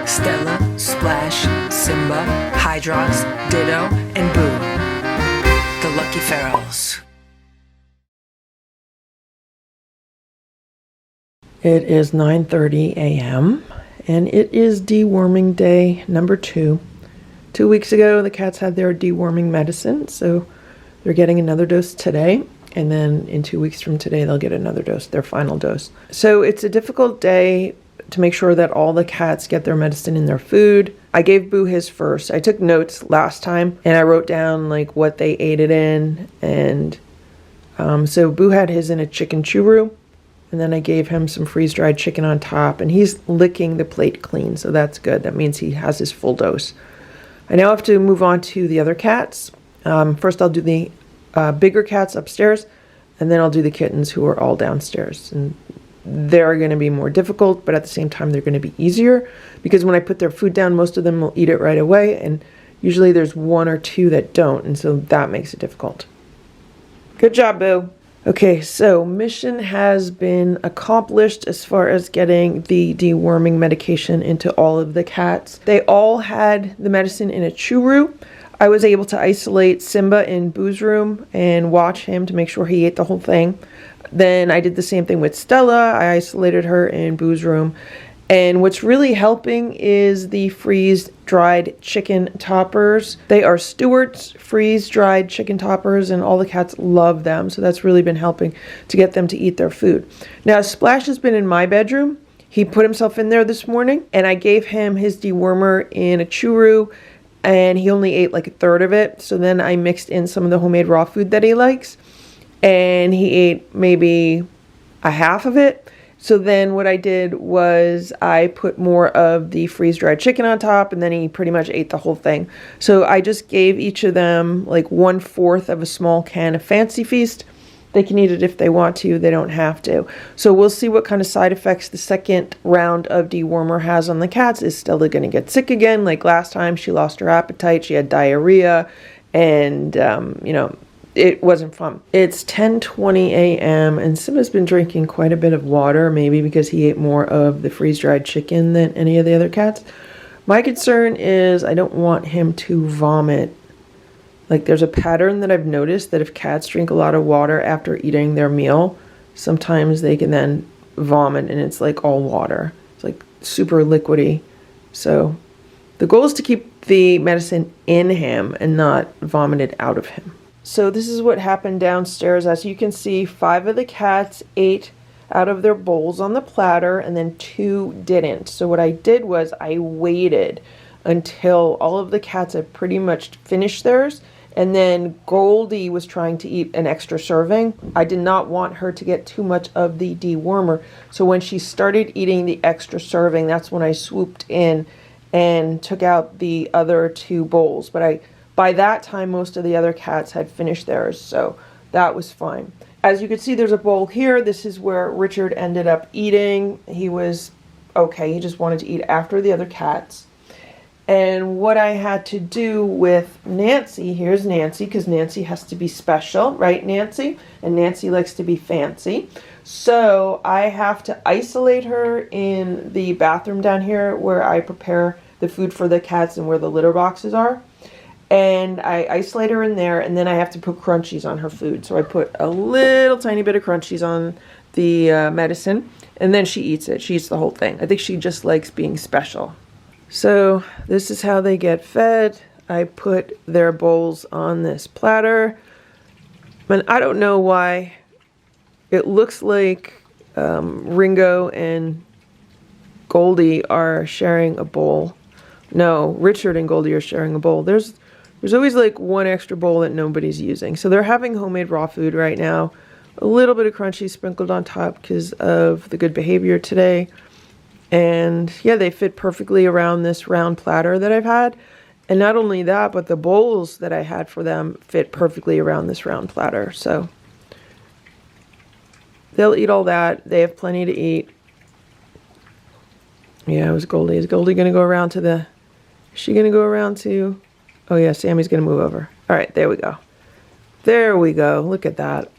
Stella, Splash, Simba, Hydrox, Ditto, and Boo, the Lucky Ferals. It is 9:30 a.m. and it is deworming day number 2. 2 weeks ago, the cats had their deworming medicine, so they're getting another dose today. And then in 2 weeks from today, they'll get another dose, their final dose. So it's a difficult day to make sure that all the cats get their medicine in their food. I gave Boo his first. I took notes last time and I wrote down like what they ate it in. And so Boo had his in a chicken churro. And then I gave him some freeze-dried chicken on top. And he's licking the plate clean, so that's good. That means he has his full dose. I now have to move on to the other cats. First I'll do the bigger cats upstairs, and then I'll do the kittens who are all downstairs. And they're going to be more difficult, but at the same time they're going to be easier, because when I put their food down, most of them will eat it right away, and usually there's 1 or 2 that don't, and so that makes it difficult. Good job, Boo. Okay, so mission has been accomplished as far as getting the deworming medication into all of the cats. They all had the medicine in a churro. I was able to isolate Simba in Boo's room and watch him to make sure he ate the whole thing. Then I did the same thing with Stella. I isolated her in Boo's room. And what's really helping is the freeze-dried chicken toppers. They are Stewart's freeze-dried chicken toppers, and all the cats love them. So that's really been helping to get them to eat their food. Now, Splash has been in my bedroom. He put himself in there this morning, and I gave him his dewormer in a churro, and he only ate like a third of it. So then I mixed in some of the homemade raw food that he likes, and he ate maybe a half of it. So then what I did was I put more of the freeze-dried chicken on top, and then he pretty much ate the whole thing. So I just gave each of them like 1/4 of a small can of Fancy Feast. They can eat it if they want to, they don't have to. So we'll see what kind of side effects the second round of dewormer has on the cats. Is Stella going to get sick again? Like last time, she lost her appetite, she had diarrhea, and it wasn't fun. It's 10:20 a.m. and Simba's been drinking quite a bit of water, maybe because he ate more of the freeze-dried chicken than any of the other cats. My concern is I don't want him to vomit. Like there's a pattern that I've noticed that if cats drink a lot of water after eating their meal, sometimes they can then vomit and it's like all water. It's like super liquidy. So the goal is to keep the medicine in him and not vomit it out of him. So this is what happened downstairs. As you can see, 5 of the cats ate out of their bowls on the platter and then 2 didn't. So what I did was I waited until all of the cats had pretty much finished theirs, and then Goldie was trying to eat an extra serving. I did not want her to get too much of the dewormer. So when she started eating the extra serving, that's when I swooped in and took out the other 2 bowls. But by that time, most of the other cats had finished theirs, so that was fine. As you can see, there's a bowl here. This is where Richard ended up eating. He was okay. He just wanted to eat after the other cats. And what I had to do with Nancy, here's Nancy, because Nancy has to be special, right, Nancy? And Nancy likes to be fancy. So I have to isolate her in the bathroom down here where I prepare the food for the cats and where the litter boxes are. And I isolate her in there, and then I have to put crunchies on her food. So I put a little tiny bit of crunchies on the medicine, and then she eats it. She eats the whole thing. I think she just likes being special. So this is how they get fed. I put their bowls on this platter. And I don't know why it looks like Ringo and Goldie are sharing a bowl. No, Richard and Goldie are sharing a bowl. There's always like 1 extra bowl that nobody's using. So they're having homemade raw food right now. A little bit of crunchy sprinkled on top because of the good behavior today. And yeah, they fit perfectly around this round platter that I've had. And not only that, but the bowls that I had for them fit perfectly around this round platter. So they'll eat all that. They have plenty to eat. Yeah, it was Goldie. Is Goldie going to go around to the... Is she going to go around to... Oh yeah, Sammy's going to move over. All right, there we go. There we go. Look at that.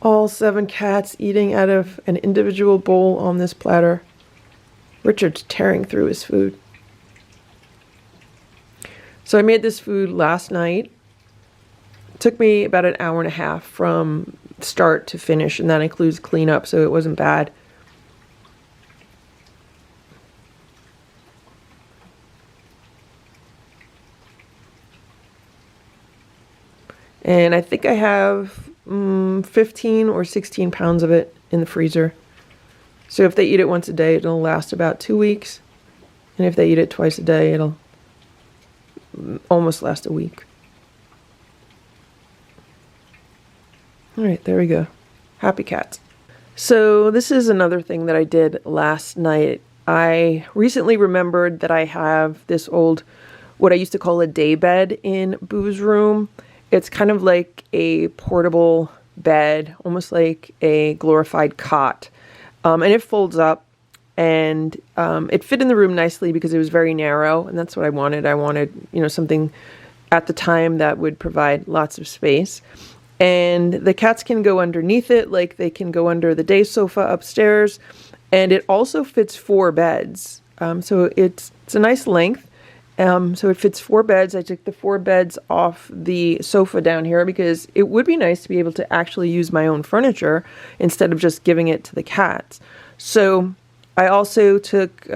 All 7 cats eating out of an individual bowl on this platter. Richard's tearing through his food. So I made this food last night. It took me about an hour and a half from start to finish, and that includes cleanup, so it wasn't bad. And I think I have 15 or 16 pounds of it in the freezer. So if they eat it once a day, it'll last about 2 weeks. And if they eat it twice a day, it'll almost last a week. All right, there we go. Happy cats. So this is another thing that I did last night. I recently remembered that I have this old, what I used to call a day bed in Boo's room. It's kind of like a portable bed, almost like a glorified cot. And it folds up, and it fit in the room nicely because it was very narrow, and that's what I wanted. I wanted, something at the time that would provide lots of space. And the cats can go underneath it, like they can go under the day sofa upstairs. And it also fits 4 beds. So it's a nice length. So it fits 4 beds. I took the 4 beds off the sofa down here because it would be nice to be able to actually use my own furniture instead of just giving it to the cats. So I also took 2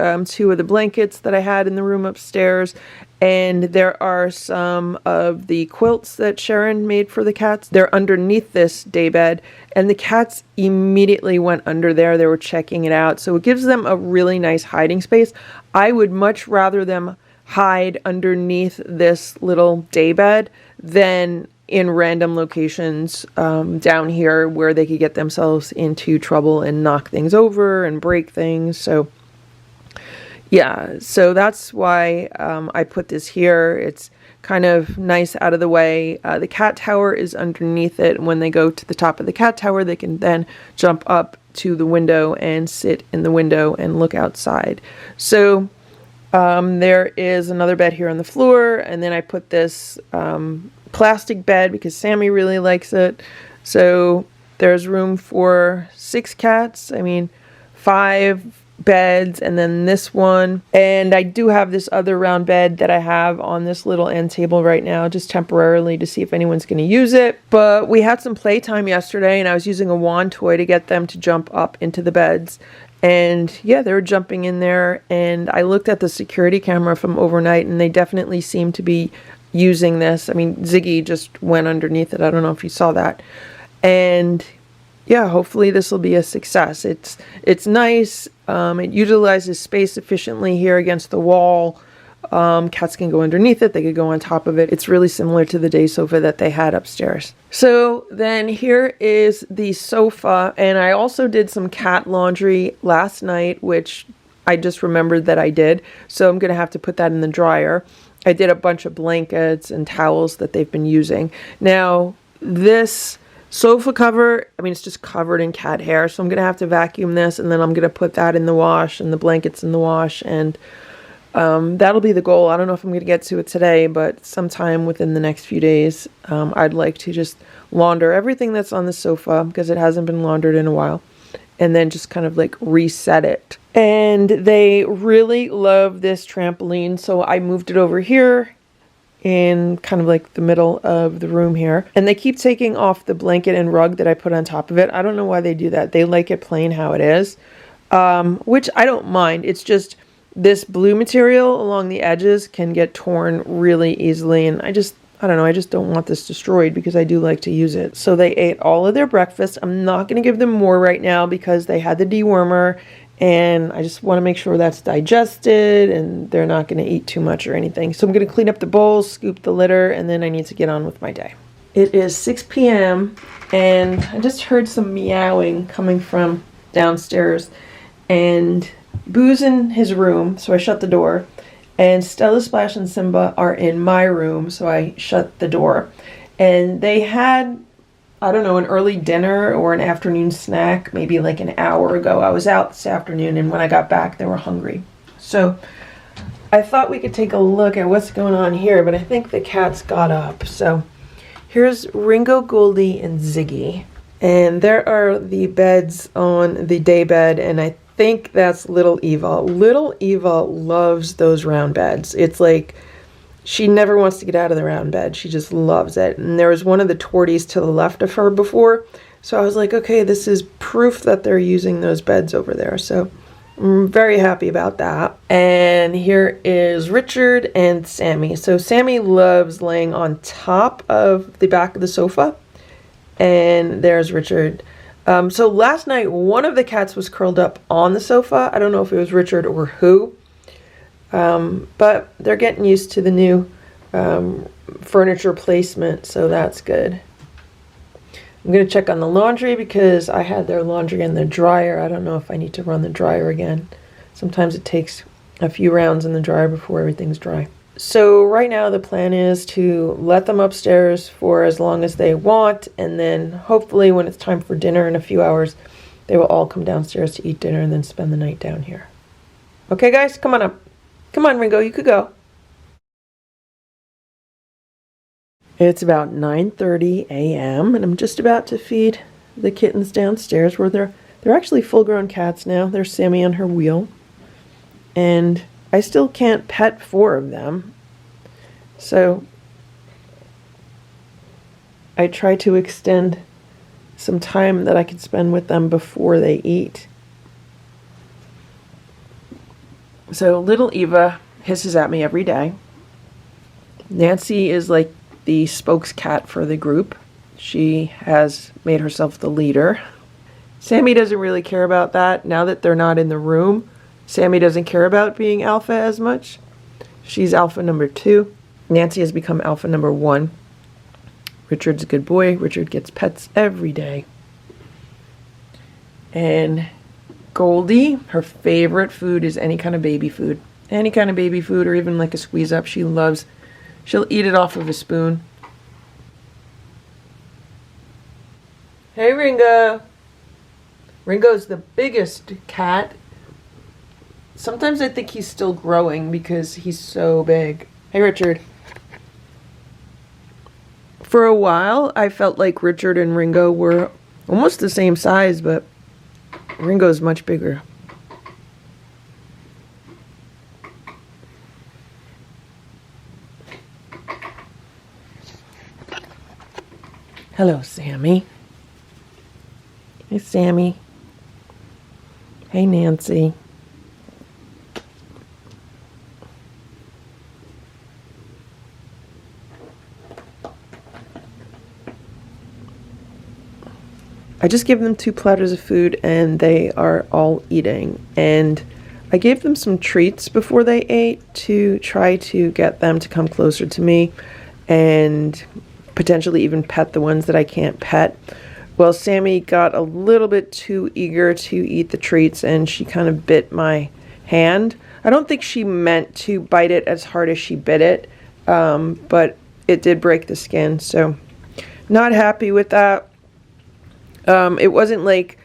of the blankets that I had in the room upstairs, and there are some of the quilts that Sharon made for the cats. They're underneath this day bed, and the cats immediately went under there. They were checking it out. So it gives them a really nice hiding space. I would much rather them hide underneath this little day bed than in random locations down here where they could get themselves into trouble and knock things over and break things. So yeah, so that's why I put this here. It's kind of nice out of the way. The cat tower is underneath it. When they go to the top of the cat tower, they can then jump up to the window and sit in the window and look outside. So there is another bed here on the floor, and then I put this plastic bed because Sammy really likes it. So there's room for 6 cats. 5 beds, and then this one. And I do have this other round bed that I have on this little end table right now, just temporarily to see if anyone's going to use it. But we had some playtime yesterday, and I was using a wand toy to get them to jump up into the beds. And yeah, they were jumping in there, and I looked at the security camera from overnight, and they definitely seem to be using this. Ziggy just went underneath it. I don't know if you saw that. And yeah, hopefully this will be a success. It's nice. It utilizes space efficiently here against the wall. Cats can go underneath it. They could go on top of it. It's really similar to the day sofa that they had upstairs. So then here is the sofa. And I also did some cat laundry last night, which I just remembered that I did. So I'm going to have to put that in the dryer. I did a bunch of blankets and towels that they've been using. Now, this sofa cover, it's just covered in cat hair. So I'm going to have to vacuum this, and then I'm going to put that in the wash and the blankets in the wash. And that'll be the goal. I don't know if I'm going to get to it today, but sometime within the next few days, I'd like to just launder everything that's on the sofa because it hasn't been laundered in a while, and then just kind of like reset it. And they really love this trampoline, so I moved it over here in kind of like the middle of the room here. And they keep taking off the blanket and rug that I put on top of it. I don't know why they do that. They like it plain how it is, which I don't mind. It's just this blue material along the edges can get torn really easily, and I don't know, I just don't want this destroyed because I do like to use it. So they ate all of their breakfast. I'm not going to give them more right now because they had the dewormer, and I just want to make sure that's digested and they're not going to eat too much or anything. So I'm going to clean up the bowls, scoop the litter, and then I need to get on with my day. It is 6 p.m. and I just heard some meowing coming from downstairs, and Boo's in his room, so I shut the door. And Stella, Splash, and Simba are in my room, so I shut the door. And they had, I don't know, an early dinner or an afternoon snack, maybe like an hour ago. I was out this afternoon, and when I got back, they were hungry. So I thought we could take a look at what's going on here, but I think the cats got up. So here's Ringo, Goldie, and Ziggy. And there are the beds on the day bed, and I think that's Little Eva. Little Eva loves those round beds. It's like She never wants to get out of the round bed. She just loves it. And there was one of the torties to the left of her before. So I was like, okay, this is proof that they're using those beds over there. So I'm very happy about that. And here is Richard and Sammy. So Sammy loves laying on top of the back of the sofa. And there's Richard. So last night, one of the cats was curled up on the sofa. I don't know if it was Richard or who. But they're getting used to the new furniture placement, so that's good. I'm going to check on the laundry because I had their laundry in the dryer. I don't know if I need to run the dryer again. Sometimes it takes a few rounds in the dryer before everything's dry. So right now the plan is to let them upstairs for as long as they want, and then hopefully when it's time for dinner in a few hours, they will all come downstairs to eat dinner and then spend the night down here. Okay guys, come on up. Come on, Ringo, you could go. It's about 9:30 a.m. and I'm just about to feed the kittens downstairs where they're actually full-grown cats now. There's Sammy on her wheel. And I still can't pet 4 of them. So I try to extend some time that I can spend with them before they eat. So little Eva hisses at me every day. Nancy is like the spokes cat for the group. She has made herself the leader. Sammy doesn't really care about that. Now that they're not in the room, Sammy doesn't care about being alpha as much. She's alpha number 2. Nancy has become alpha number 1. Richard's a good boy. Richard gets pets every day. And Goldie, her favorite food is any kind of baby food. Any kind of baby food or even like a squeeze up. She'll eat it off of a spoon. Hey Ringo. Ringo's the biggest cat. Sometimes I think he's still growing because he's so big. Hey Richard. For a while I felt like Richard and Ringo were almost the same size, but Ringo's much bigger. Hello, Sammy. Hey, Sammy. Hey, Nancy. I just gave them 2 platters of food and they are all eating. And I gave them some treats before they ate to try to get them to come closer to me and potentially even pet the ones that I can't pet. Well, Sammy got a little bit too eager to eat the treats and she kind of bit my hand. I don't think she meant to bite it as hard as she bit it, but it did break the skin, so not happy with that. It wasn't like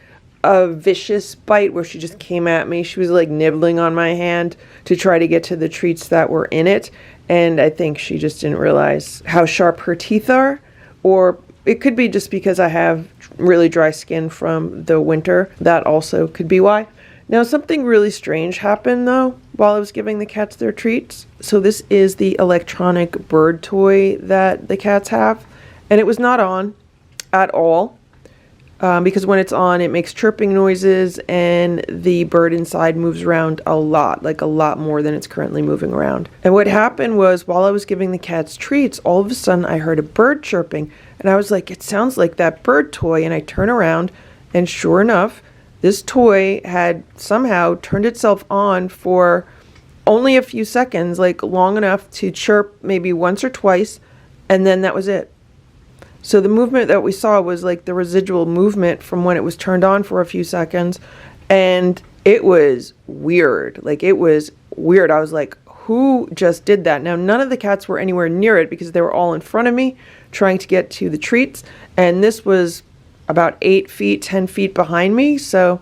a vicious bite where she just came at me. She was like nibbling on my hand to try to get to the treats that were in it. And I think she just didn't realize how sharp her teeth are. Or it could be just because I have really dry skin from the winter. That also could be why. Now something really strange happened though while I was giving the cats their treats. So this is the electronic bird toy that the cats have. And it was not on at all. Because when it's on, it makes chirping noises and the bird inside moves around a lot, like a lot more than it's currently moving around. And what happened was while I was giving the cats treats, all of a sudden I heard a bird chirping and I was like, it sounds like that bird toy. And I turn around and sure enough, this toy had somehow turned itself on for only a few seconds, like long enough to chirp maybe once or twice. And then that was it. So the movement that we saw was like the residual movement from when it was turned on for a few seconds. And it was weird. Like it was weird. I was like, who just did that? Now, none of the cats were anywhere near it because they were all in front of me trying to get to the treats. And this was about 8 feet, 10 feet behind me. So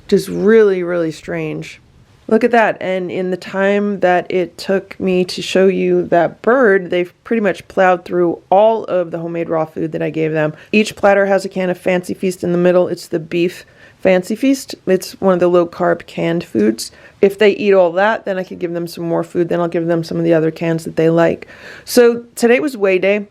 just really, really strange. Look at that. And in the time that it took me to show you that bird, they've pretty much plowed through all of the homemade raw food that I gave them. Each platter has a can of Fancy Feast in the middle. It's the beef Fancy Feast. It's one of the low-carb canned foods. If they eat all that, then I could give them some more food. Then I'll give them some of the other cans that they like. So today was weigh day.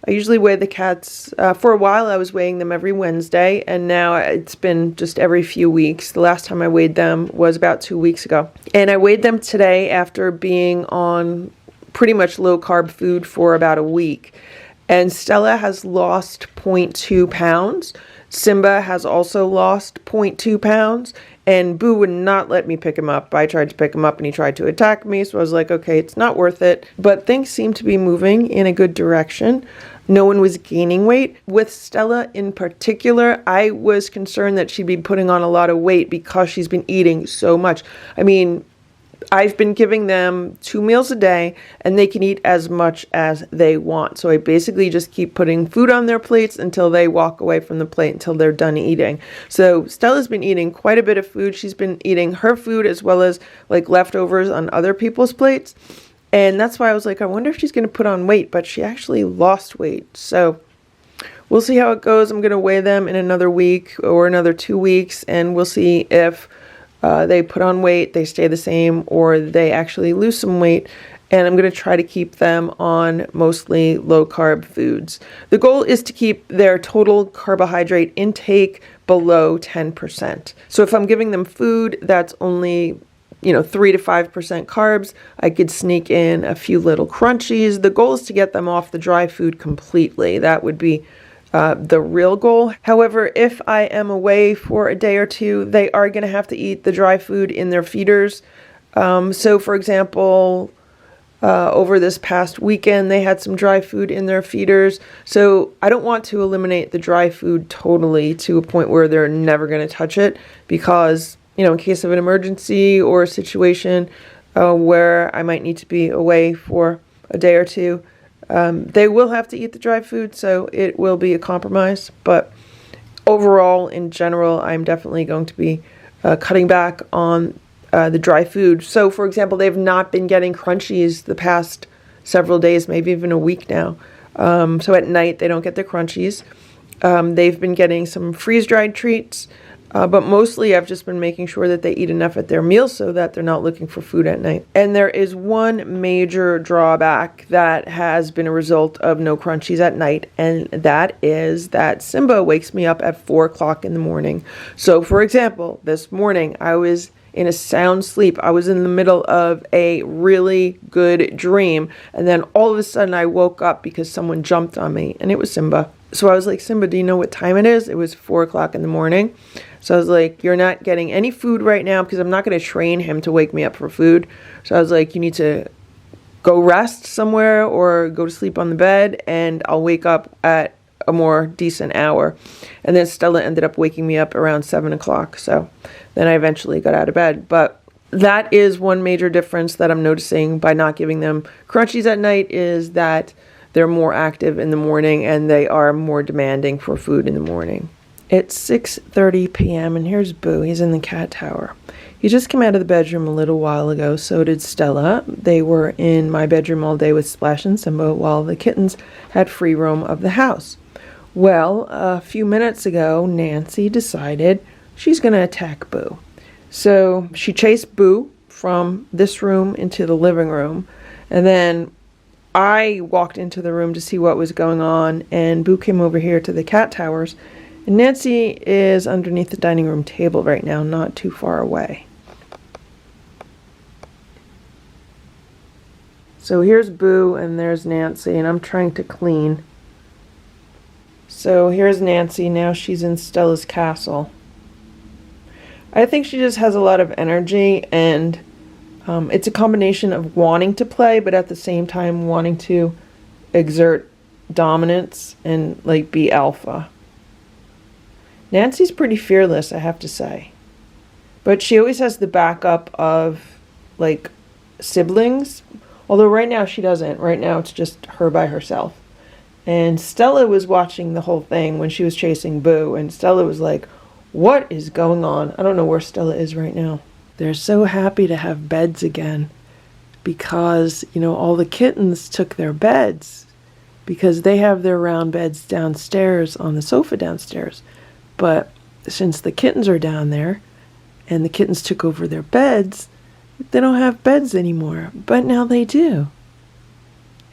I usually weigh the cats. For a while, I was weighing them every Wednesday, and now it's been just every few weeks. The last time I weighed them was about 2 weeks ago. And I weighed them today after being on pretty much low-carb food for about a week. And Stella has lost 0.2 pounds. Simba has also lost 0.2 pounds. And Boo would not let me pick him up. I tried to pick him up and he tried to attack me. So I was like, okay, it's not worth it. But things seem to be moving in a good direction. No one was gaining weight. With Stella in particular, I was concerned that she'd be putting on a lot of weight because she's been eating so much. I mean, I've been giving them 2 meals a day and they can eat as much as they want. So I basically just keep putting food on their plates until they walk away from the plate until they're done eating. So Stella's been eating quite a bit of food. She's been eating her food as well as like leftovers on other people's plates. And that's why I was like, I wonder if she's going to put on weight, but she actually lost weight. So we'll see how it goes. I'm going to weigh them in another week or another 2 weeks and we'll see if they put on weight, they stay the same, or they actually lose some weight. And I'm going to try to keep them on mostly low-carb foods. The goal is to keep their total carbohydrate intake below 10%. So if I'm giving them food that's only 3 to 5% carbs, I could sneak in a few little crunchies. The goal is to get them off the dry food completely. That would be the real goal. However, if I am away for a day or two, they are going to have to eat the dry food in their feeders. So for example, over this past weekend, they had some dry food in their feeders. So I don't want to eliminate the dry food totally to a point where they're never going to touch it because, in case of an emergency or a situation where I might need to be away for a day or two, they will have to eat the dry food, so it will be a compromise. But overall, in general, I'm definitely going to be cutting back on the dry food. So, for example, they've not been getting crunchies the past several days, maybe even a week now. So at night, they don't get their crunchies. They've been getting some freeze-dried treats. But mostly I've just been making sure that they eat enough at their meals so that they're not looking for food at night. And there is one major drawback that has been a result of no crunchies at night, and that is that Simba wakes me up at 4 o'clock in the morning. So for example, this morning I was in a sound sleep. I was in the middle of a really good dream, and then all of a sudden I woke up because someone jumped on me, and it was Simba. So I was like, Simba, do you know what time it is? It was 4 o'clock in the morning. So I was like, you're not getting any food right now because I'm not going to train him to wake me up for food. So I was like, you need to go rest somewhere or go to sleep on the bed and I'll wake up at a more decent hour. And then Stella ended up waking me up around 7 o'clock. So then I eventually got out of bed. But that is one major difference that I'm noticing by not giving them crunchies at night is that they're more active in the morning and they are more demanding for food in the morning. It's 6:30 p.m. and here's Boo. He's in the cat tower. He just came out of the bedroom a little while ago. So did Stella. They were in my bedroom all day with Splash and Simba while the kittens had free roam of the house. Well, a few minutes ago, Nancy decided she's going to attack Boo. So she chased Boo from this room into the living room. And then I walked into the room to see what was going on. And Boo came over here to the cat towers. And Nancy is underneath the dining room table right now, not too far away. So here's Boo and there's Nancy, and I'm trying to clean. So here's Nancy, now she's in Stella's castle. I think she just has a lot of energy, and it's a combination of wanting to play, but at the same time wanting to exert dominance and like be alpha. Nancy's pretty fearless, I have to say. But she always has the backup of, like, siblings. Although right now she doesn't. Right now it's just her by herself. And Stella was watching the whole thing when she was chasing Boo. And Stella was like, what is going on? I don't know where Stella is right now. They're so happy to have beds again. Because, all the kittens took their beds. Because they have their round beds downstairs on the sofa downstairs. But since the kittens are down there and the kittens took over their beds, they don't have beds anymore. But now they do.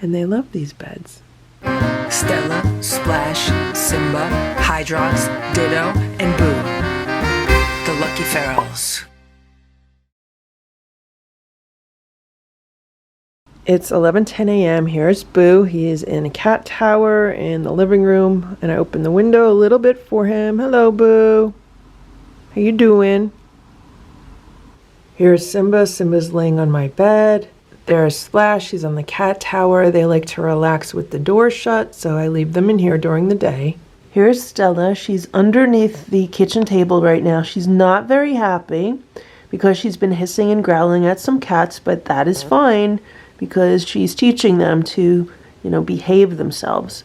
And they love these beds. Stella, Splash, Simba, Hydrox, Ditto, and Boo. The Lucky Ferals. It's 11:10 a.m. Here's Boo. He is in a cat tower in the living room, and I open the window a little bit for him. Hello, Boo. How you doing? Here's Simba. Simba's laying on my bed. There's Splash. He's on the cat tower. They like to relax with the door shut, so I leave them in here during the day. Here's Stella. She's underneath the kitchen table right now. She's not very happy because she's been hissing and growling at some cats, but that is fine because she's teaching them to, behave themselves.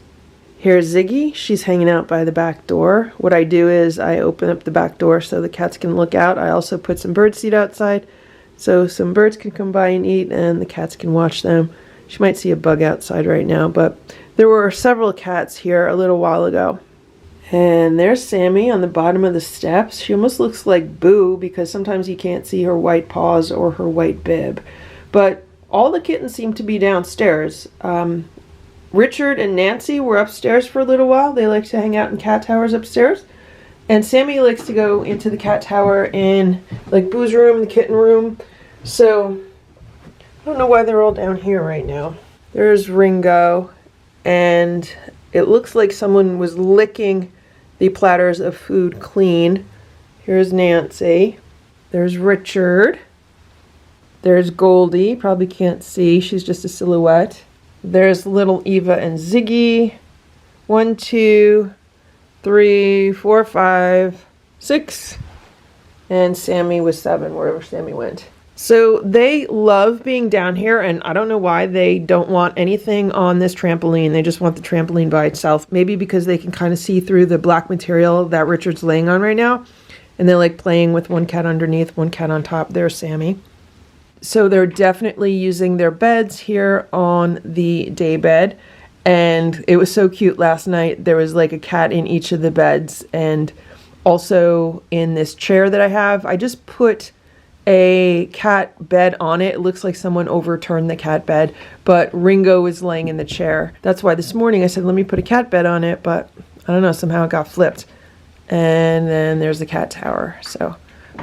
Here's Ziggy. She's hanging out by the back door. What I do is I open up the back door so the cats can look out. I also put some birdseed outside so some birds can come by and eat and the cats can watch them. She might see a bug outside right now, but there were several cats here a little while ago. And there's Sammy on the bottom of the steps. She almost looks like Boo because sometimes you can't see her white paws or her white bib. But all the kittens seem to be downstairs. Richard and Nancy were upstairs for a little while. They like to hang out in cat towers upstairs. And Sammy likes to go into the cat tower in like Boo's room, the kitten room. So I don't know why they're all down here right now. There's Ringo, and it looks like someone was licking the platters of food clean. Here's Nancy. There's Richard. There's Goldie. Probably can't see. She's just a silhouette. There's little Eva and Ziggy. 1, 2, 3, 4, 5, 6. And Sammy was 7, wherever Sammy went. So they love being down here, and I don't know why they don't want anything on this trampoline. They just want the trampoline by itself. Maybe because they can kind of see through the black material that Richard's laying on right now. And they like playing with one cat underneath, one cat on top. There's Sammy. So they're definitely using their beds here on the day bed. And it was so cute last night. There was like a cat in each of the beds. And also in this chair that I have, I just put a cat bed on it. It looks like someone overturned the cat bed, but Ringo was laying in the chair. That's why this morning I said, let me put a cat bed on it, but I don't know, somehow it got flipped. And then there's the cat tower. So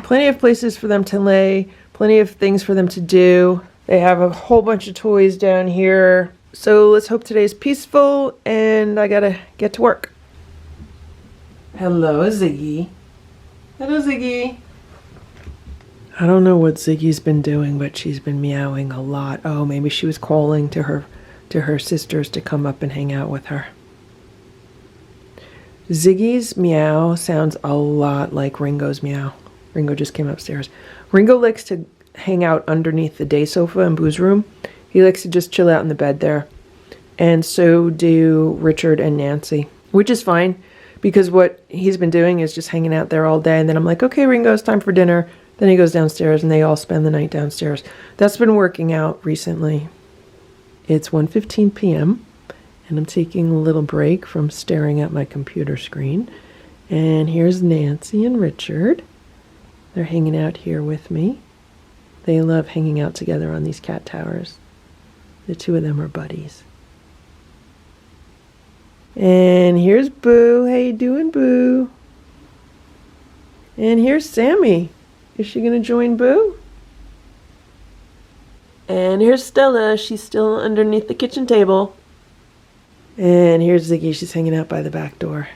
plenty of places for them to lay, plenty of things for them to do. They have a whole bunch of toys down here. So let's hope today's peaceful, and I gotta get to work. Hello, Ziggy. Hello, Ziggy. I don't know what Ziggy's been doing, but she's been meowing a lot. Oh, maybe she was calling to her sisters to come up and hang out with her. Ziggy's meow sounds a lot like Ringo's meow. Ringo just came upstairs. Ringo likes to hang out underneath the day sofa in Boo's room. He likes to just chill out in the bed there. And so do Richard and Nancy, which is fine because what he's been doing is just hanging out there all day. And then I'm like, okay, Ringo, it's time for dinner. Then he goes downstairs and they all spend the night downstairs. That's been working out recently. It's 1:15 p.m. and I'm taking a little break from staring at my computer screen. And here's Nancy and Richard. They're hanging out here with me. They love hanging out together on these cat towers. The two of them are buddies. And here's Boo. How you doing, Boo? And here's Sammy. Is she going to join Boo? And here's Stella. She's still underneath the kitchen table. And here's Ziggy. She's hanging out by the back door.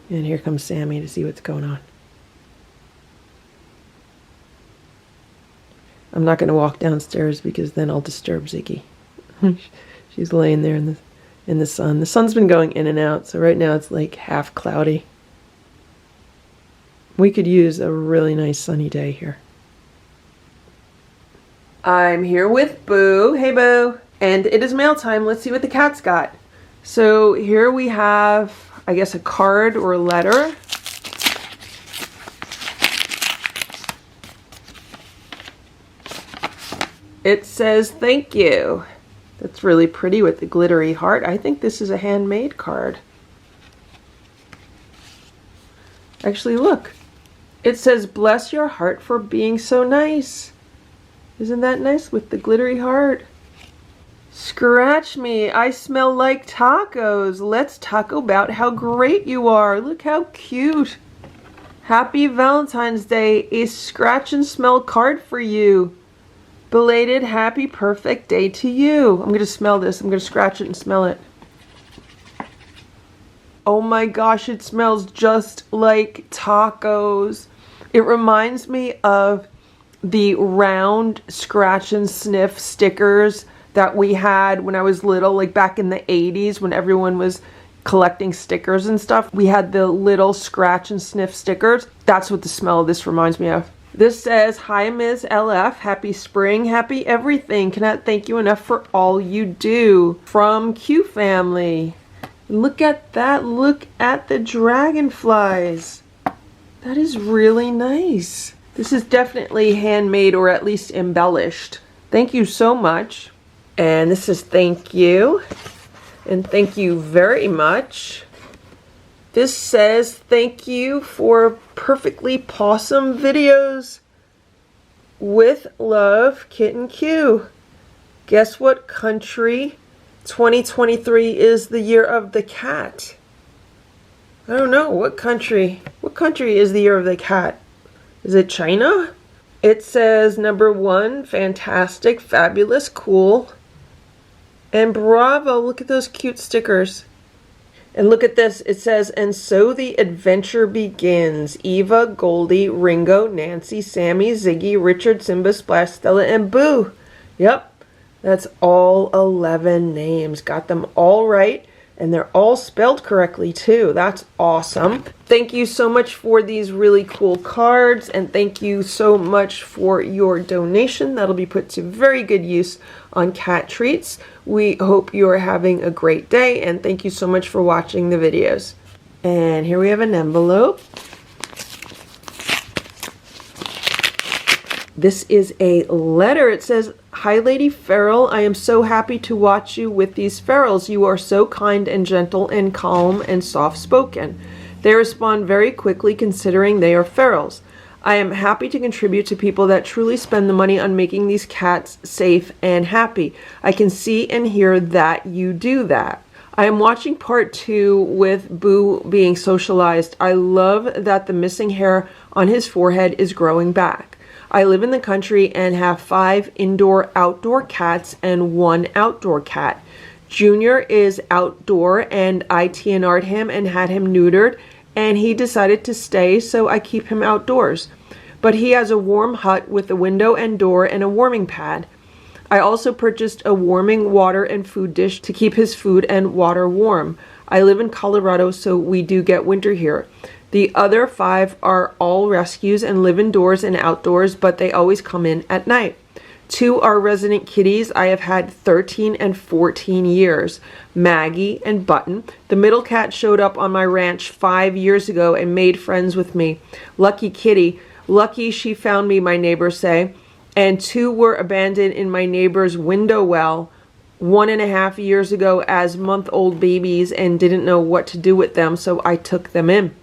And here comes Sammy to see what's going on. I'm not going to walk downstairs because then I'll disturb Ziggy. She's laying there in the sun. The sun's been going in and out, so right now it's like half cloudy. We could use a really nice sunny day here. I'm here with Boo. Hey, Boo. And it is mail time. Let's see what the cat's got. So here we have, I guess, a card or a letter. It says, thank you. That's really pretty with the glittery heart. I think this is a handmade card. Actually, look. It says, "Bless your heart for being so nice." Isn't that nice with the glittery heart? Scratch me. I smell like tacos. Let's talk about how great you are. Look how cute. Happy Valentine's Day. A scratch and smell card for you. Belated happy perfect day to you. I'm going to smell this. I'm going to scratch it and smell it. Oh my gosh, it smells just like tacos. It reminds me of the round scratch and sniff stickers that we had when I was little, like back in the 80s when everyone was collecting stickers and stuff. We had the little scratch and sniff stickers. That's what the smell of this reminds me of. This says, "Hi Ms. LF, happy spring, happy everything. Cannot thank you enough for all you do." From Q Family. Look at that. Look at the dragonflies. That is really nice. This is definitely handmade or at least embellished. Thank you so much. And this is thank you. And thank you very much. This says thank you for perfectly possum videos. With love, Kitten Q. Guess what country 2023 is the year of the cat? I don't know. What country? What country is the year of the cat? Is it China? It says number 1, fantastic, fabulous, cool. And bravo, look at those cute stickers. And look at this. It says, "And so the adventure begins. Eva, Goldie, Ringo, Nancy, Sammy, Ziggy, Richard, Simba, Splash, Stella, and Boo." Yep. That's all 11 names. Got them all right. And they're all spelled correctly too. That's awesome. Thank you so much for these really cool cards. And thank you so much for your donation. That'll be put to very good use on cat treats. We hope you're having a great day. And thank you so much for watching the videos. And here we have an envelope. This is a letter. It says, "Hi Lady Feral, I am so happy to watch you with these ferals. You are so kind and gentle and calm and soft-spoken. They respond very quickly considering they are ferals. I am happy to contribute to people that truly spend the money on making these cats safe and happy. I can see and hear that you do that. I am watching part 2 with Boo being socialized. I love that the missing hair on his forehead is growing back. I live in the country and have 5 indoor-outdoor cats and 1 outdoor cat. Junior is outdoor and I TNR'd him and had him neutered and he decided to stay, so I keep him outdoors. But he has a warm hut with a window and door and a warming pad. I also purchased a warming water and food dish to keep his food and water warm. I live in Colorado, so we do get winter here. The other 5 are all rescues and live indoors and outdoors, but they always come in at night. 2 are resident kitties I have had 13 and 14 years, Maggie and Button. The middle cat showed up on my ranch 5 years ago and made friends with me. Lucky kitty. Lucky she found me, my neighbors say. And 2 were abandoned in my neighbor's window well 1.5 years ago as month-old babies and didn't know what to do with them, so I took them in.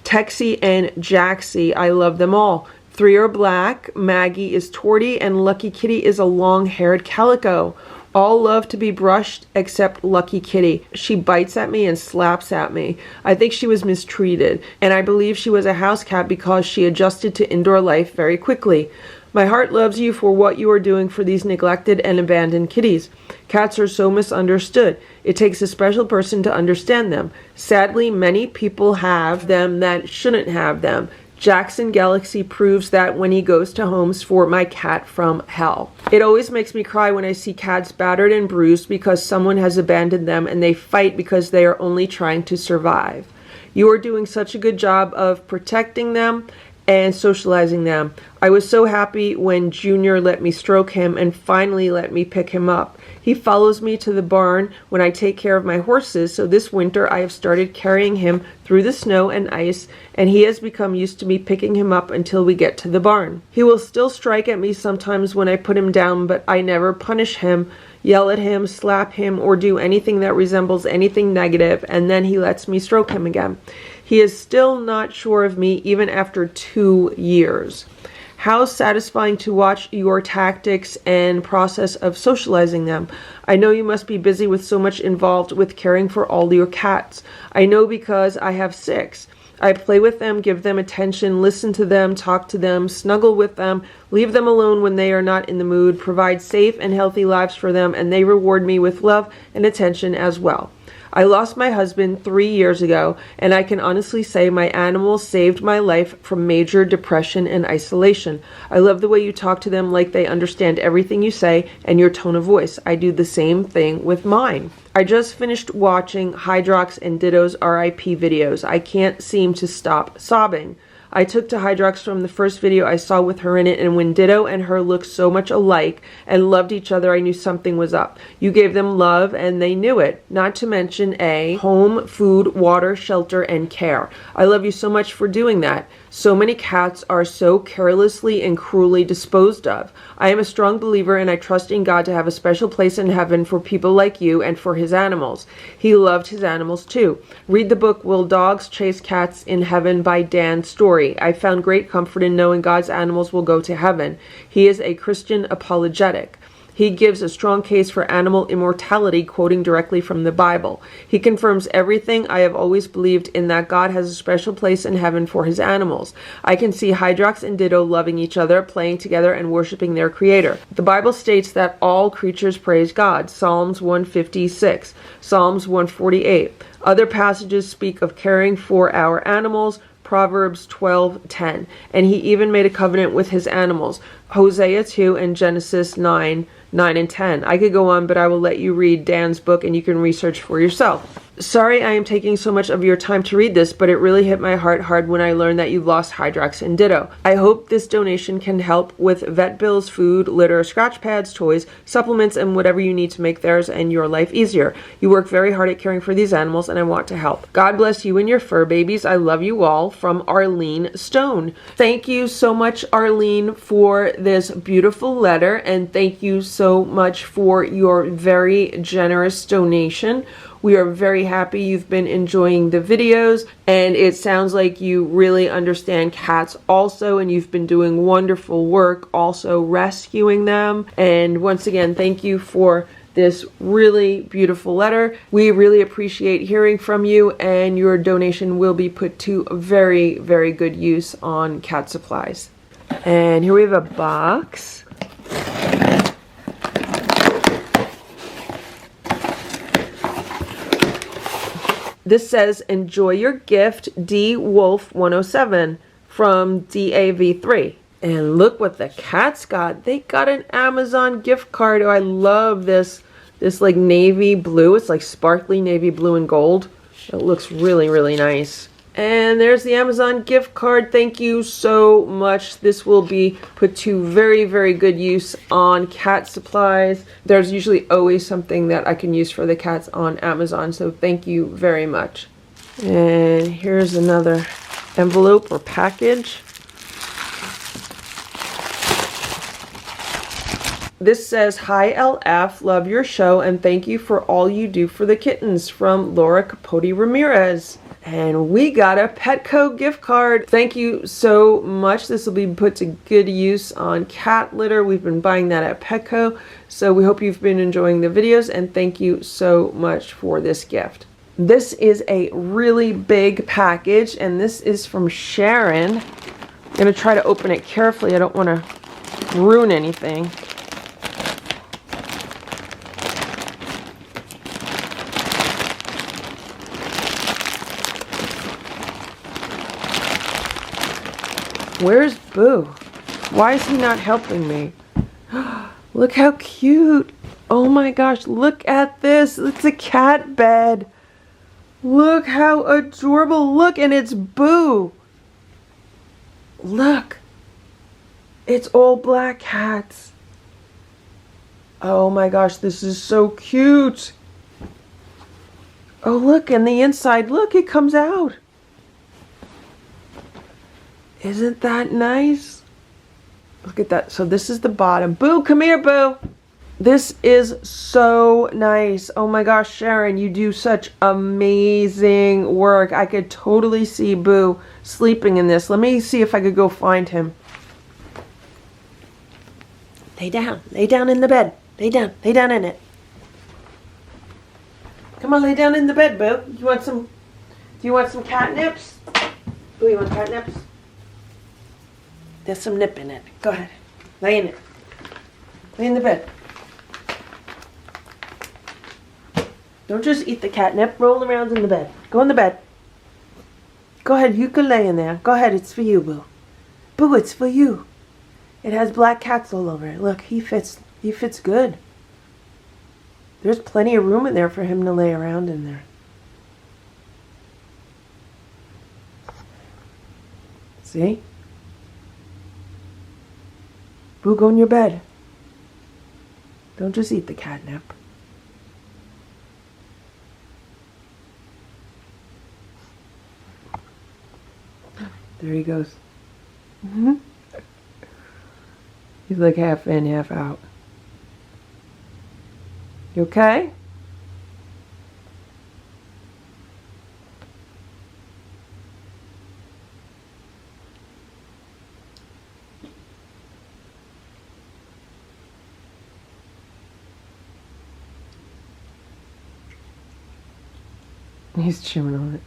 Texie and Jaxie, I love them all. 3 are black, Maggie is torty, and Lucky Kitty is a long-haired calico. All love to be brushed except Lucky Kitty. She bites at me and slaps at me. I think she was mistreated, and I believe she was a house cat because she adjusted to indoor life very quickly. My heart loves you for what you are doing for these neglected and abandoned kitties. Cats are so misunderstood. It takes a special person to understand them. Sadly, many people have them that shouldn't have them. Jackson Galaxy proves that when he goes to homes for my cat from hell. It always makes me cry when I see cats battered and bruised because someone has abandoned them and they fight because they are only trying to survive. You are doing such a good job of protecting them and socializing them. I was so happy when Junior let me stroke him and finally let me pick him up. He follows me to the barn when I take care of my horses, so this winter I have started carrying him through the snow and ice, and he has become used to me picking him up until we get to the barn. He will still strike at me sometimes when I put him down, but I never punish him, yell at him, slap him, or do anything that resembles anything negative, and then he lets me stroke him again. He is still not sure of me even after 2 years. How satisfying to watch your tactics and process of socializing them. I know you must be busy with so much involved with caring for all your cats. I know because I have 6. I play with them, give them attention, listen to them, talk to them, snuggle with them, leave them alone when they are not in the mood, provide safe and healthy lives for them, and they reward me with love and attention as well. I lost my husband 3 years ago, and I can honestly say my animals saved my life from major depression and isolation. I love the way you talk to them like they understand everything you say and your tone of voice. I do the same thing with mine. I just finished watching Hydrox and Ditto's RIP videos. I can't seem to stop sobbing. I took to Hydrox from the first video I saw with her in it, and when Ditto and her looked so much alike and loved each other, I knew something was up. You gave them love, and they knew it. Not to mention home, food, water, shelter, and care. I love you so much for doing that. So many cats are so carelessly and cruelly disposed of. I am a strong believer, and I trust in God to have a special place in heaven for people like you and for his animals. He loved his animals too. Read the book Will Dogs Chase Cats in Heaven by Dan Story. I found great comfort in knowing God's animals will go to heaven. He is a Christian apologetic. He gives a strong case for animal immortality, quoting directly from the Bible. He confirms everything I have always believed in that God has a special place in heaven for his animals. I can see Hydrox and Ditto loving each other, playing together, and worshiping their creator. The Bible states that all creatures praise God. Psalms 156, Psalms 148. Other passages speak of caring for our animals, Proverbs 12:10, and he even made a covenant with his animals, Hosea 2 and Genesis 9 and 10. I could go on, but I will let you read Dan's book and you can research for yourself. Sorry I am taking so much of your time to read this, but it really hit my heart hard when I learned that you lost Hydrox and Ditto. I hope this donation can help with vet bills, food, litter, scratch pads, toys, supplements, and whatever you need to make theirs and your life easier. You work very hard at caring for these animals, and I want to help. God bless you and your fur babies. I love you all. From Arlene Stone. Thank you so much, Arlene, for this beautiful letter, and thank you so much for your very generous donation. We are very happy you've been enjoying the videos, and it sounds like you really understand cats also, and you've been doing wonderful work also rescuing them. And once again, thank you for this really beautiful letter. We really appreciate hearing from you, and your donation will be put to very, very good use on cat supplies. And here we have a box. This says, enjoy your gift, D Wolf 107 from DAV3. And look what the cats got. They got an Amazon gift card. Oh, I love this like navy blue. It's like sparkly navy blue and gold. It looks really, really nice. And there's the Amazon gift card. Thank you so much. This will be put to very, very good use on cat supplies. There's usually always something that I can use for the cats on Amazon, so thank you very much. And here's another envelope or package. This says, hi LF, love your show, and thank you for all you do for the kittens, from Laura Capote Ramirez. And we got a Petco gift card. Thank you so much. This will be put to good use on cat litter. We've been buying that at Petco. So we hope you've been enjoying the videos, and thank you so much for this gift. This is a really big package, and this is from Sharon. I'm going to try to open it carefully. I don't want to ruin anything. Where's Boo? Why is he not helping me? Look how cute. Oh my gosh, look at this. It's a cat bed. Look how adorable. Look, and it's Boo. Look. It's all black cats. Oh my gosh, this is so cute. Oh, look, and the inside, look, it comes out. Isn't that nice? Look at that. So this is the bottom. Boo, come here, Boo. This is so nice. Oh my gosh, Sharon, you do such amazing work. I could totally see Boo sleeping in this. Let me see if I could go find him. Lay down in the bed. Lay down in it. Come on, lay down in the bed, Boo. Do you want some catnips? Boo, you want catnips? There's some nip in it. Go ahead. Lay in it. Lay in the bed. Don't just eat the catnip. Roll around in the bed. Go in the bed. Go ahead. You can lay in there. Go ahead. It's for you, Boo. Boo, it's for you. It has black cats all over it. Look, he fits good. There's plenty of room in there for him to lay around in there. See? Boo, go in your bed. Don't just eat the catnip. There he goes. He's like half in, half out. You okay? He's chewing on it.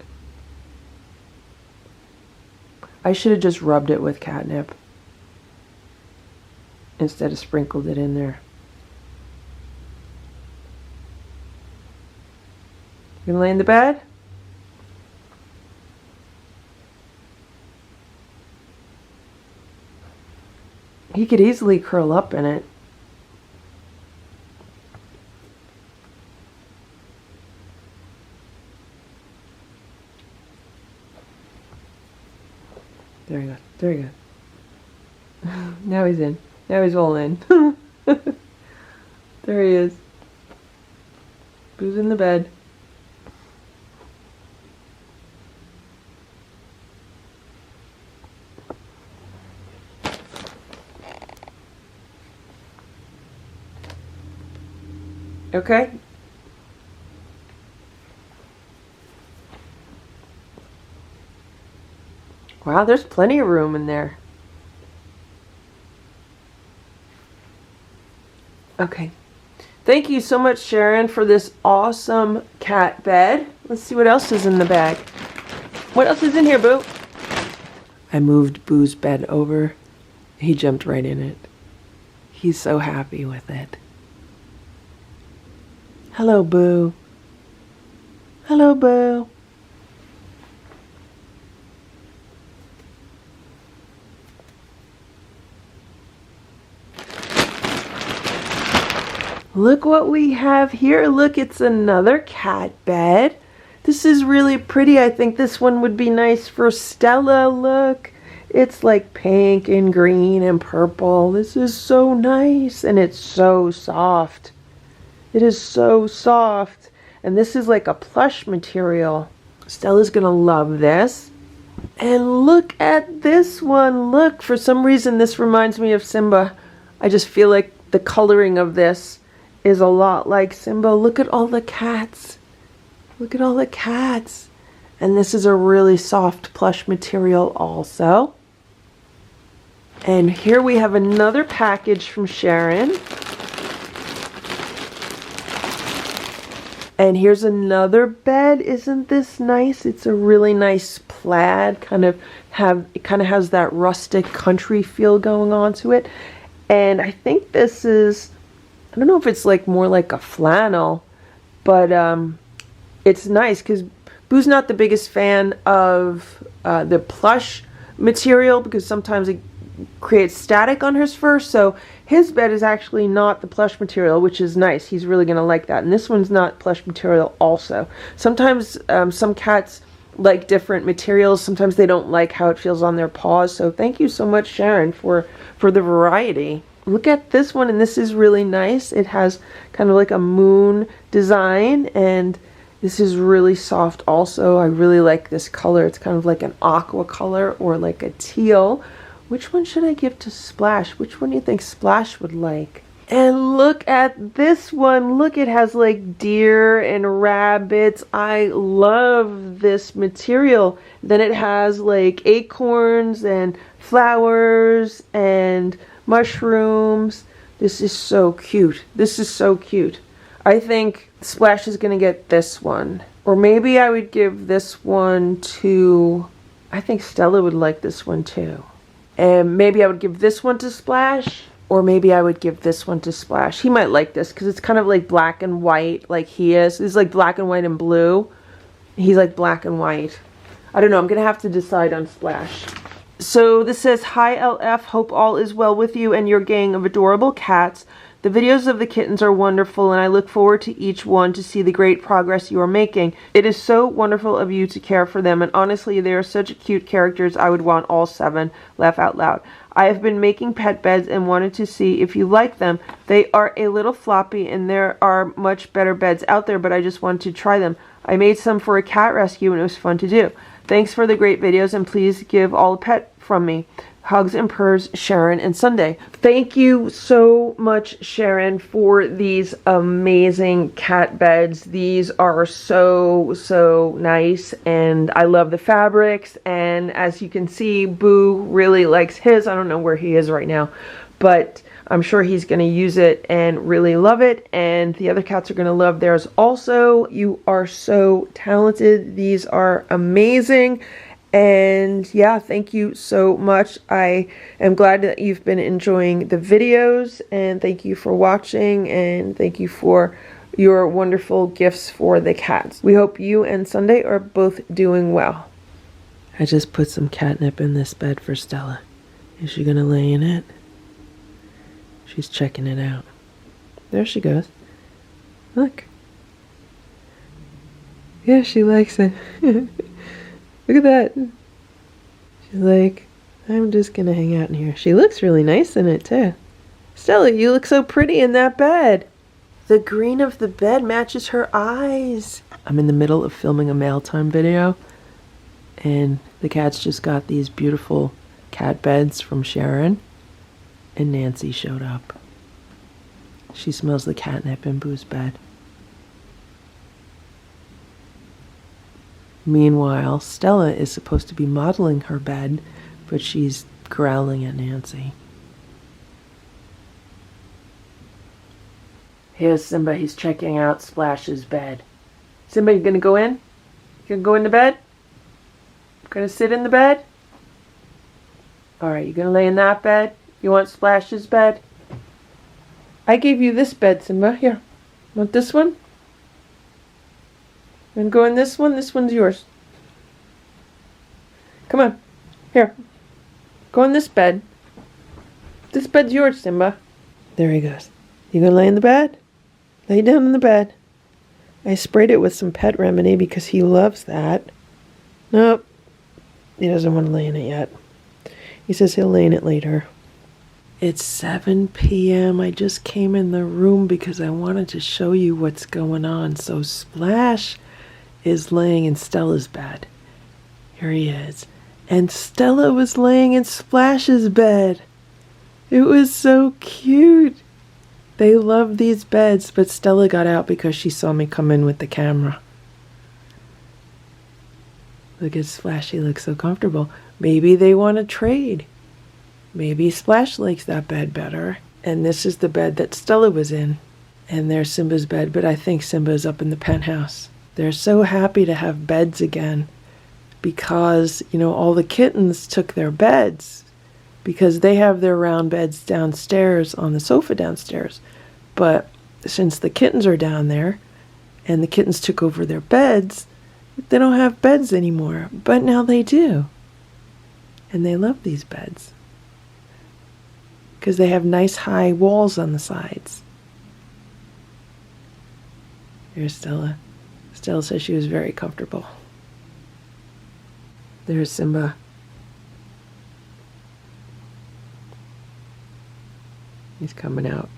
I should have just rubbed it with catnip instead of sprinkled it in there. You gonna lay in the bed? He could easily curl up in it. There he goes. There he goes. Now he's in. Now he's all in. There he is. Boo's in the bed. Okay. Wow, there's plenty of room in there. Okay. Thank you so much, Sharon, for this awesome cat bed. Let's see what else is in the bag. What else is in here, Boo? I moved Boo's bed over. He jumped right in it. He's so happy with it. Hello, Boo. Hello, Boo. Look what we have here. Look, it's another cat bed. This is really pretty. I think this one would be nice for Stella. Look, it's like pink and green and purple. This is so nice, and it's so soft. It is so soft, and this is like a plush material. Stella's gonna love this. And look at this one. Look, for some reason this reminds me of Simba. I just feel like the coloring of this is a lot like Simba. Look at all the cats. Look at all the cats. And this is a really soft plush material also. And here we have another package from Sharon. And here's another bed. Isn't this nice? It's a really nice plaid. It kind of has that rustic country feel going on to it. And I think this is, I don't know if it's like more like a flannel, but it's nice because Boo's not the biggest fan of the plush material because sometimes it creates static on his fur. So his bed is actually not the plush material, which is nice. He's really going to like that. And this one's not plush material also. Sometimes some cats like different materials. Sometimes they don't like how it feels on their paws. So thank you so much, Sharon, for the variety. Look at this one, and this is really nice. It has kind of like a moon design, and this is really soft also. I really like this color. It's kind of like an aqua color or like a teal. Which one should I give to Splash? Which one do you think Splash would like? And look at this one. Look, it has like deer and rabbits. I love this material. Then it has like acorns and flowers and mushrooms. This is so cute. This is so cute. I think Splash is going to get this one. Or maybe I would give this one to... I think Stella would like this one too. And maybe I would give this one to Splash. Or maybe I would give this one to Splash. He might like this because it's kind of like black and white like he is. It's like black and white and blue. He's like black and white. I don't know. I'm going to have to decide on Splash. So this says, "Hi LF, hope all is well with you and your gang of adorable cats. The videos of the kittens are wonderful and I look forward to each one to see the great progress you are making. It is so wonderful of you to care for them, and honestly they are such cute characters. I would want all 7. Laugh out loud. I have been making pet beds and wanted to see if you like them. They are a little floppy and there are much better beds out there, but I just wanted to try them. I made some for a cat rescue and it was fun to do. Thanks for the great videos and please give all a pet from me. Hugs and purrs, Sharon and Sunday." Thank you so much, Sharon, for these amazing cat beds. These are so nice, and I love the fabrics. And as you can see, Boo really likes his. I don't know where he is right now, but I'm sure he's going to use it and really love it. And the other cats are going to love theirs also. You are so talented. These are amazing. And yeah, thank you so much. I am glad that you've been enjoying the videos, and thank you for watching, and thank you for your wonderful gifts for the cats. We hope you and Sunday are both doing well. I just put some catnip in this bed for Stella. Is she gonna lay in it? She's checking it out. There she goes. Look. Yeah, she likes it. Look at that. She's like, I'm just gonna hang out in here. She looks really nice in it too. Stella, you look so pretty in that bed. The green of the bed matches her eyes. I'm in the middle of filming a mail time video, and the cats just got these beautiful cat beds from Sharon, and Nancy showed up. She smells the catnip in Boo's bed. Meanwhile, Stella is supposed to be modeling her bed, but she's growling at Nancy. Here's Simba. He's checking out Splash's bed. Simba, you gonna go in? You gonna go in the bed? Gonna sit in the bed? Alright, you gonna lay in that bed? You want Splash's bed? I gave you this bed, Simba. Here. Want this one? You wanna go in this one? This one's yours. Come on. Here. Go in this bed. This bed's yours, Simba. There he goes. You gonna lay in the bed? Lay down in the bed. I sprayed it with some pet remedy because he loves that. Nope. He doesn't want to lay in it yet. He says he'll lay in it later. It's 7 p.m. I just came in the room because I wanted to show you what's going on. So Splash is laying in Stella's bed. Here he is. And Stella was laying in Splash's bed. It was so cute. They love these beds, but Stella got out because she saw me come in with the camera. Look at Splash, he looks so comfortable. Maybe they want to trade. Maybe Splash likes that bed better. And this is the bed that Stella was in. And there's Simba's bed, but I think Simba's up in the penthouse. They're so happy to have beds again because, you know, all the kittens took their beds because they have their round beds downstairs on the sofa downstairs. But since the kittens are down there and the kittens took over their beds, they don't have beds anymore. But now they do. And they love these beds because they have nice high walls on the sides. Here's Stella. Stella says she was very comfortable. There's Simba. He's coming out.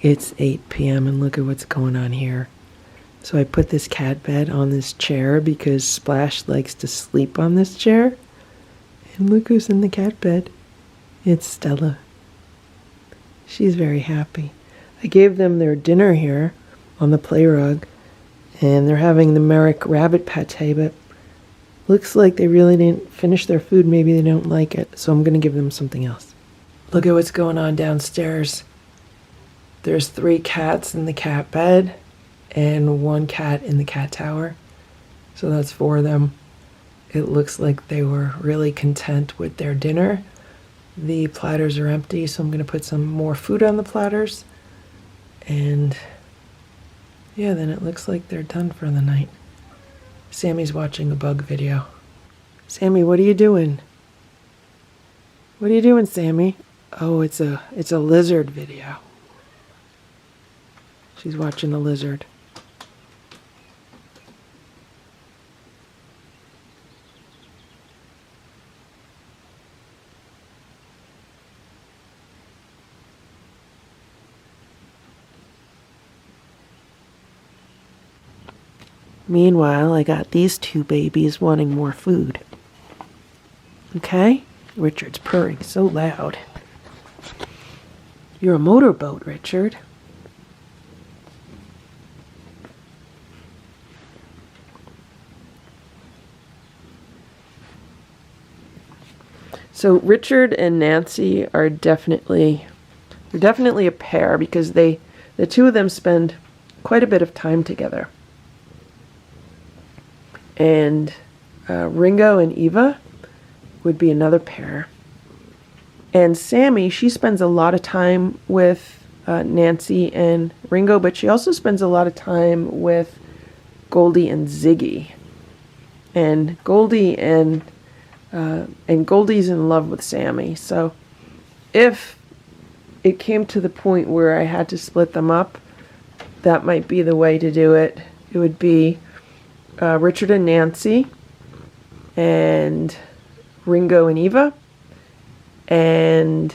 It's 8 p.m. and look at what's going on here. So I put this cat bed on this chair because Splash likes to sleep on this chair. And look who's in the cat bed. It's Stella. She's very happy. I gave them their dinner here on the play rug, and they're having the Merrick rabbit pate, but looks like they really didn't finish their food. Maybe they don't like it, so I'm going to give them something else. Look at what's going on downstairs. There's 3 cats in the cat bed and 1 cat in the cat tower. So that's 4 of them. It looks like they were really content with their dinner. The platters are empty, so I'm going to put some more food on the platters. And yeah, then it looks like they're done for the night. Sammy's watching a bug video. Sammy, what are you doing? What are you doing, Sammy? Oh, it's a lizard video. She's watching the lizard. Meanwhile, I got these 2 babies wanting more food. Okay? Richard's purring so loud. You're a motorboat, Richard. So Richard and Nancy are definitely a pair because the 2 of them spend quite a bit of time together. And Ringo and Eva would be another pair. And Sammy, she spends a lot of time with Nancy and Ringo, but she also spends a lot of time with Goldie and Ziggy. And Goldie's in love with Sammy. So if it came to the point where I had to split them up, that might be the way to do it. It would be Richard and Nancy, and Ringo and Eva, and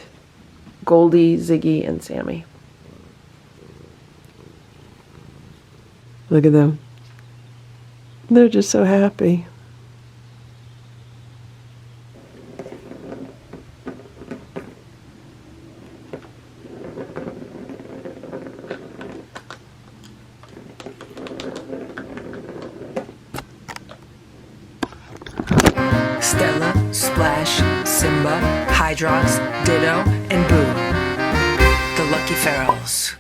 Goldie, Ziggy, and Sammy. Look at them. They're just so happy. Stella, Splash, Simba, Hydrox, Ditto, and Boo. The Lucky Ferals.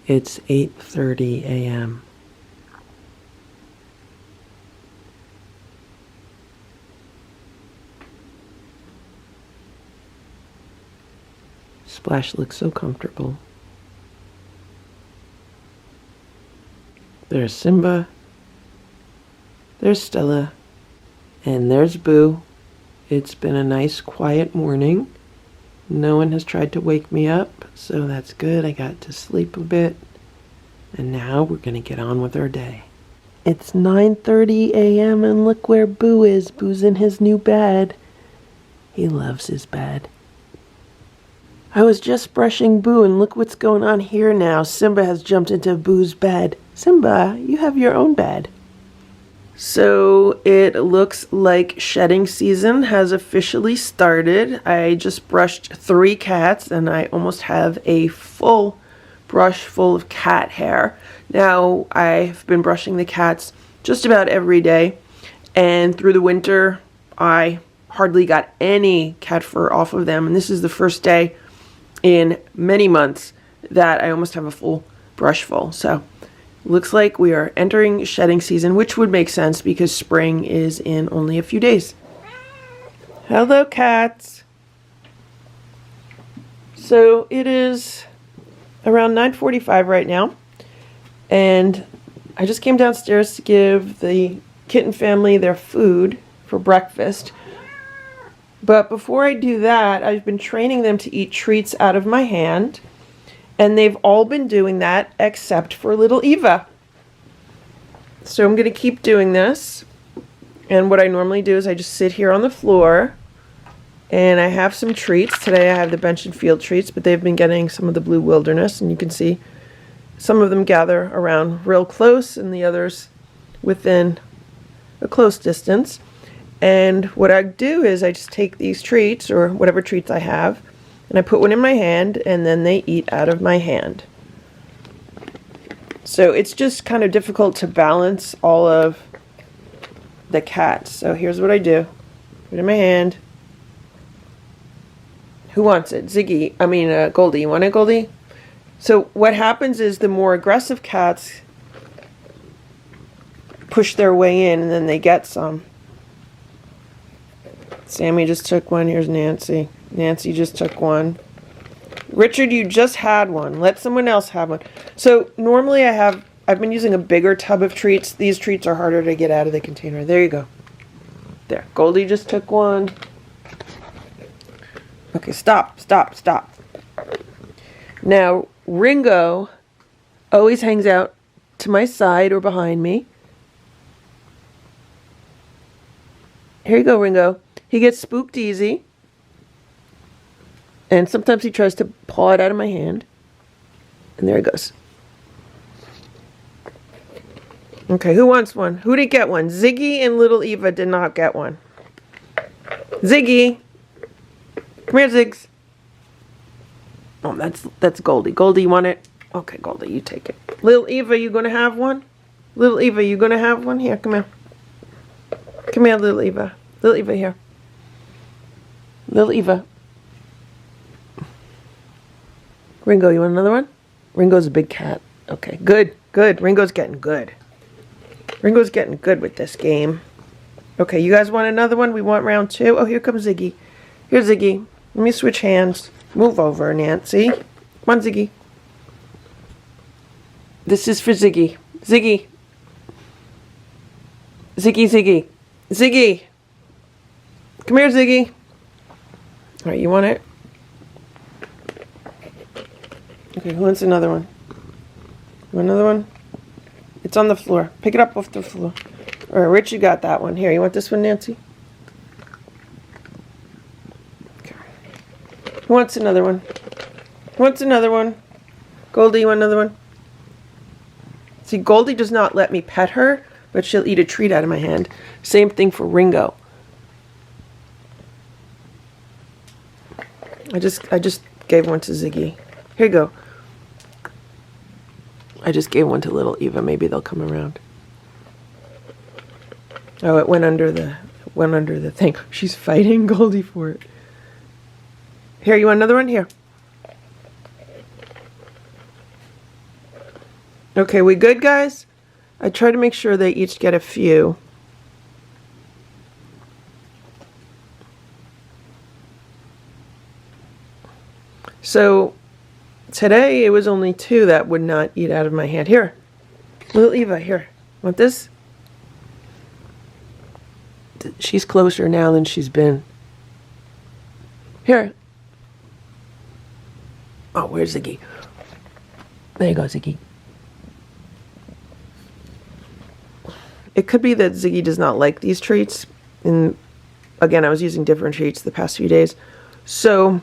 It's 8:30 a.m. Splash looks so comfortable. There's Simba, there's Stella, and there's Boo. It's been a nice quiet morning. No one has tried to wake me up, so that's good. I got to sleep a bit. And now we're going to get on with our day. It's 9:30 a.m. and look where Boo is. Boo's in his new bed. He loves his bed. I was just brushing Boo and look what's going on here now. Simba has jumped into Boo's bed. Simba, you have your own bed. So it looks like shedding season has officially started. I just brushed 3 cats and I almost have a full brush full of cat hair. Now I've been brushing the cats just about every day, and through the winter I hardly got any cat fur off of them, and this is the first day in many months that I almost have a full brush full. So looks like we are entering shedding season, which would make sense because spring is in only a few days. Hello, cats. So it is around 9:45 right now, and I just came downstairs to give the kitten family their food for breakfast. But before I do that, I've been training them to eat treats out of my hand. And they've all been doing that except for little Eva. So I'm going to keep doing this. And what I normally do is I just sit here on the floor and I have some treats. Today I have the bench and field treats, but they've been getting some of the blue wilderness, and you can see some of them gather around real close and the others within a close distance. And what I do is I just take these treats, or whatever treats I have, and I put one in my hand, and then they eat out of my hand. So it's just kind of difficult to balance all of the cats. So here's what I do. Put it in my hand. Who wants it? Goldie. You want it, Goldie? So what happens is the more aggressive cats push their way in, and then they get some. Sammy just took one. Here's Nancy. Nancy just took one. Richard, you just had one. Let someone else have one. So normally I've been using a bigger tub of treats. These treats are harder to get out of the container. There you go. There. Goldie just took one. Okay, stop. Now, Ringo always hangs out to my side or behind me. Here you go, Ringo. He gets spooked easy. And sometimes he tries to paw it out of my hand. And there he goes. Okay, who wants one? Who did get one? Ziggy and little Eva did not get one. Ziggy! Come here, Ziggs. Oh, that's Goldie. Goldie, you want it? Okay, Goldie, you take it. Little Eva, you gonna have one? Little Eva, you gonna have one? Here, come here. Come here, little Eva. Little Eva, here. Little Eva. Ringo, you want another one? Ringo's a big cat. Okay, good. Ringo's getting good. Ringo's getting good with this game. Okay, you guys want another one? We want round 2. Oh, here comes Ziggy. Here, Ziggy. Let me switch hands. Move over, Nancy. Come on, Ziggy. This is for Ziggy. Ziggy. Ziggy. Ziggy. Come here, Ziggy. All right, you want it? Okay, who wants another one? You want another one? It's on the floor. Pick it up off the floor. All right, Rich, you got that one. Here, you want this one, Nancy? Okay. Who wants another one? Who wants another one? Goldie, you want another one? See, Goldie does not let me pet her, but she'll eat a treat out of my hand. Same thing for Ringo. I just gave one to Ziggy. Here you go. I just gave one to little Eva. Maybe they'll come around. Oh, it went under the thing. She's fighting Goldie for it. Here, you want another one? Here. Okay, we good, guys? I try to make sure they each get a few. So today it was only 2 that would not eat out of my hand. Here, little Eva, here. Want this? She's closer now than she's been. Here. Oh, where's Ziggy? There you go, Ziggy. It could be that Ziggy does not like these treats. And again, I was using different treats the past few days. So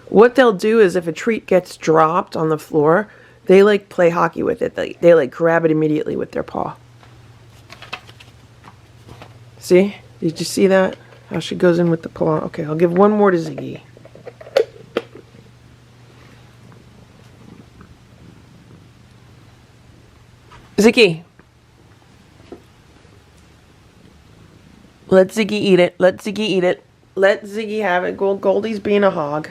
what they'll do is if a treat gets dropped on the floor, they like play hockey with it. They like grab it immediately with their paw. See? Did you see that? How she goes in with the paw. Okay, I'll give one more to Ziggy. Ziggy. Let Ziggy eat it. Let Ziggy eat it. Let Ziggy have it. Goldie's being a hog.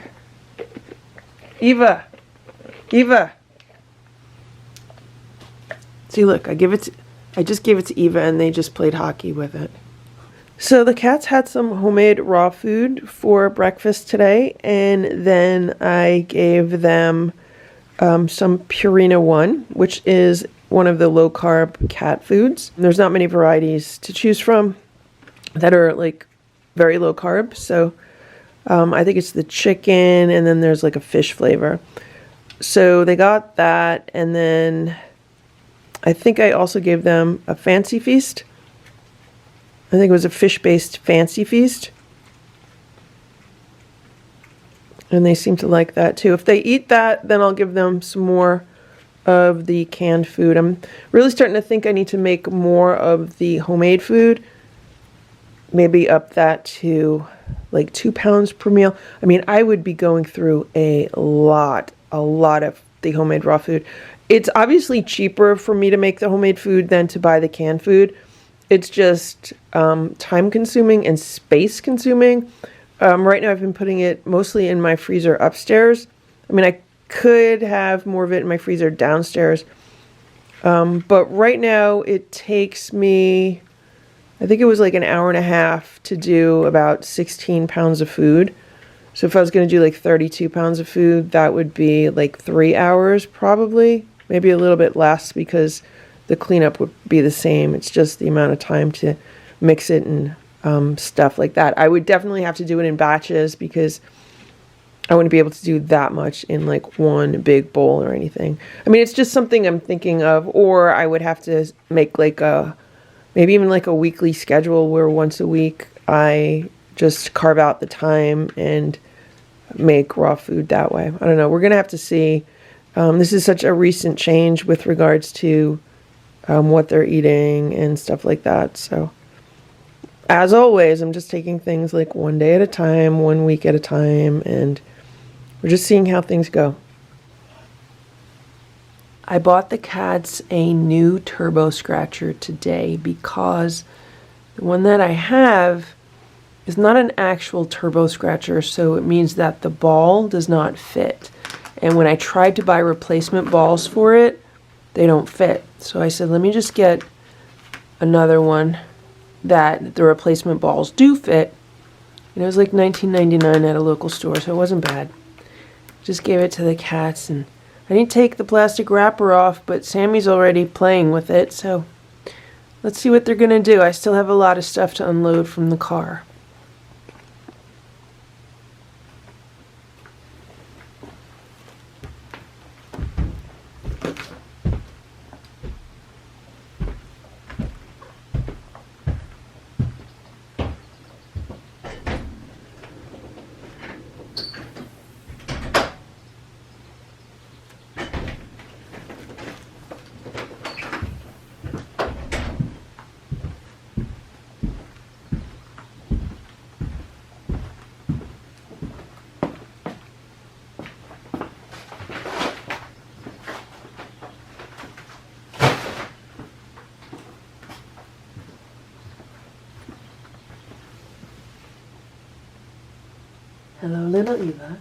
Eva. Eva. See, look, I just gave it to Eva and they just played hockey with it. So the cats had some homemade raw food for breakfast today, and then I gave them some Purina One, which is one of the low-carb cat foods. There's not many varieties to choose from that are like very low carb, so I think it's the chicken, and then there's like a fish flavor. So they got that, and then I think I also gave them a fancy feast. I think it was a fish-based fancy feast. And they seem to like that too. If they eat that, then I'll give them some more of the canned food. I'm really starting to think I need to make more of the homemade food. Maybe up that to like 2 pounds per meal. I mean, I would be going through a lot of the homemade raw food. It's obviously cheaper for me to make the homemade food than to buy the canned food. It's just time consuming and space consuming. Right now I've been putting it mostly in my freezer upstairs. I mean, I could have more of it in my freezer downstairs. But right now it takes me, I think it was like an hour and a half to do about 16 pounds of food. So if I was going to do like 32 pounds of food, that would be like 3 hours probably. Maybe a little bit less because the cleanup would be the same. It's just the amount of time to mix it and stuff like that. I would definitely have to do it in batches because I wouldn't be able to do that much in like one big bowl or anything. I mean, it's just something I'm thinking of, or I would have to make like maybe even like a weekly schedule where once a week I just carve out the time and make raw food that way. I don't know. We're going to have to see. This is such a recent change with regards to what they're eating and stuff like that. So as always, I'm just taking things like one day at a time, 1 week at a time, and we're just seeing how things go. I bought the cats a new turbo scratcher today because the one that I have is not an actual turbo scratcher, so it means that the ball does not fit. And when I tried to buy replacement balls for it, they don't fit. So I said, let me just get another one that the replacement balls do fit. And it was like $19.99 at a local store, so it wasn't bad. Just gave it to the cats, and I didn't take the plastic wrapper off, but Sammy's already playing with it, so let's see what they're gonna do. I still have a lot of stuff to unload from the car. Hello, little Eva.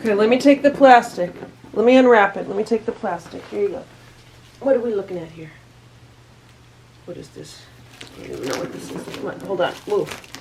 Okay, let me take the plastic. Let me unwrap it. Let me take the plastic. Here you go. What are we looking at here? What is this? I don't even know what this is. Come on, hold on. Move.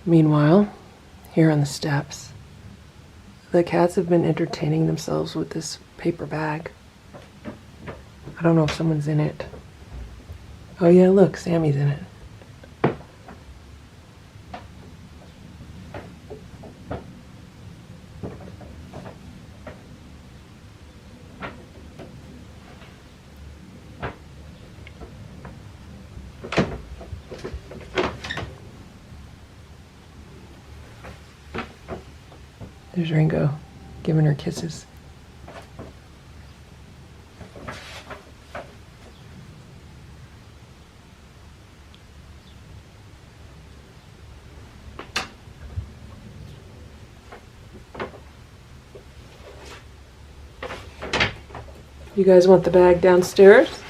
Meanwhile, here on the steps, the cats have been entertaining themselves with this paper bag. I don't know if someone's in it. Oh yeah, look, Sammy's in it. There's Ringo, giving her kisses. You guys want the bag downstairs?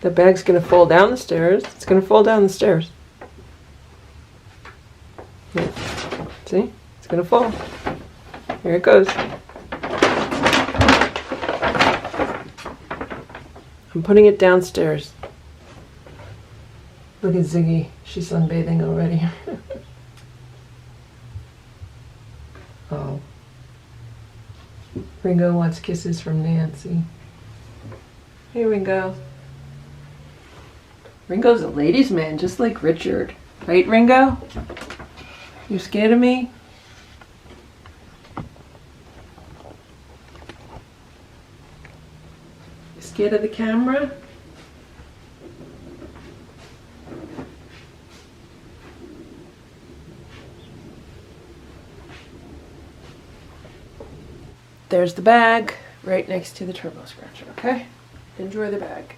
The bag's gonna fall down the stairs. It's gonna fall down the stairs. Yeah. See? It's gonna fall. Here it goes. I'm putting it downstairs. Look at Ziggy. She's sunbathing already. Oh. Ringo wants kisses from Nancy. Hey, Ringo. Ringo's a ladies' man, just like Richard. Right, Ringo? You scared of me? Scared of the camera? There's the bag right next to the turbo scratcher, okay? Enjoy the bag.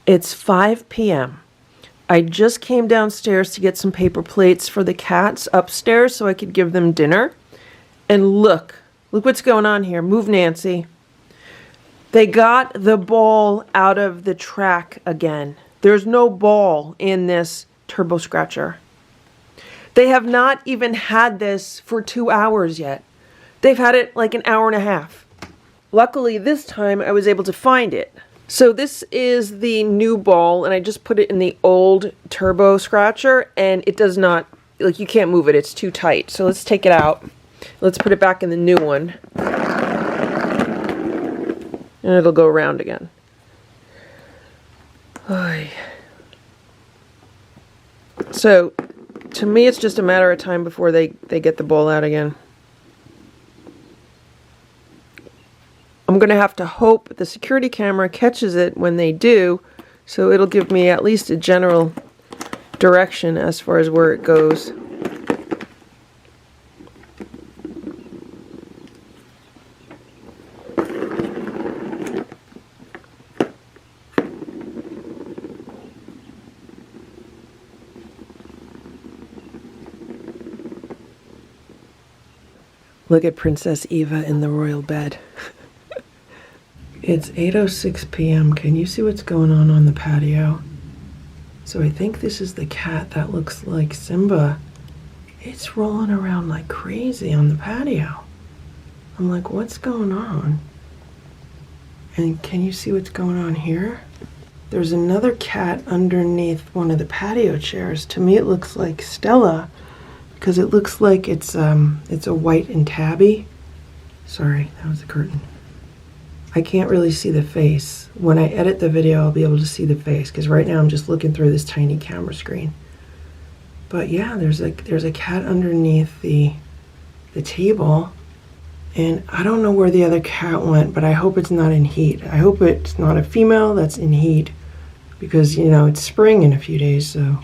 It's 5 p.m. I just came downstairs to get some paper plates for the cats upstairs so I could give them dinner. And look what's going on here. Move, Nancy. They got the ball out of the track again. There's no ball in this turbo scratcher. They have not even had this for 2 hours yet. They've had it like an hour and a half. Luckily, this time I was able to find it. So this is the new ball, and I just put it in the old turbo scratcher, and it does not, like, you can't move it. It's too tight. So let's take it out. Let's put it back in the new one. And it'll go around again. Oy. So To me, it's just a matter of time before they get the bowl out again. I'm going to have to hope the security camera catches it when they do, so it'll give me at least a general direction as far as where it goes. Look at Princess Eva in the royal bed. It's 8:06 p.m. Can you see what's going on the patio? So I think this is the cat that looks like Simba. It's rolling around like crazy on the patio. I'm like, what's going on? And can you see what's going on here? There's another cat underneath one of the patio chairs. To me, it looks like Stella, because it looks like it's a white and tabby. Sorry, that was the curtain. I can't really see the face. When I edit the video, I'll be able to see the face, because right now I'm just looking through this tiny camera screen. But yeah, there's a cat underneath the table, and I don't know where the other cat went, but I hope it's not in heat. I hope it's not a female that's in heat, because, you know, it's spring in a few days, so.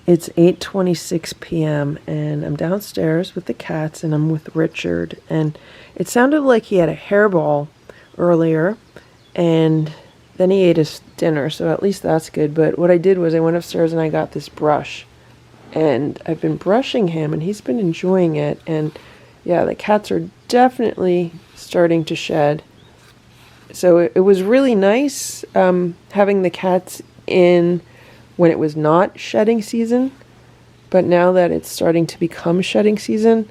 It's 8:26 p.m. and I'm downstairs with the cats, and I'm with Richard, and it sounded like he had a hairball earlier, and then he ate his dinner, so at least that's good. But what I did was I went upstairs and I got this brush, and I've been brushing him, and he's been enjoying it. And yeah, the cats are definitely starting to shed. So it was really nice having the cats in when it was not shedding season, but now that it's starting to become shedding season,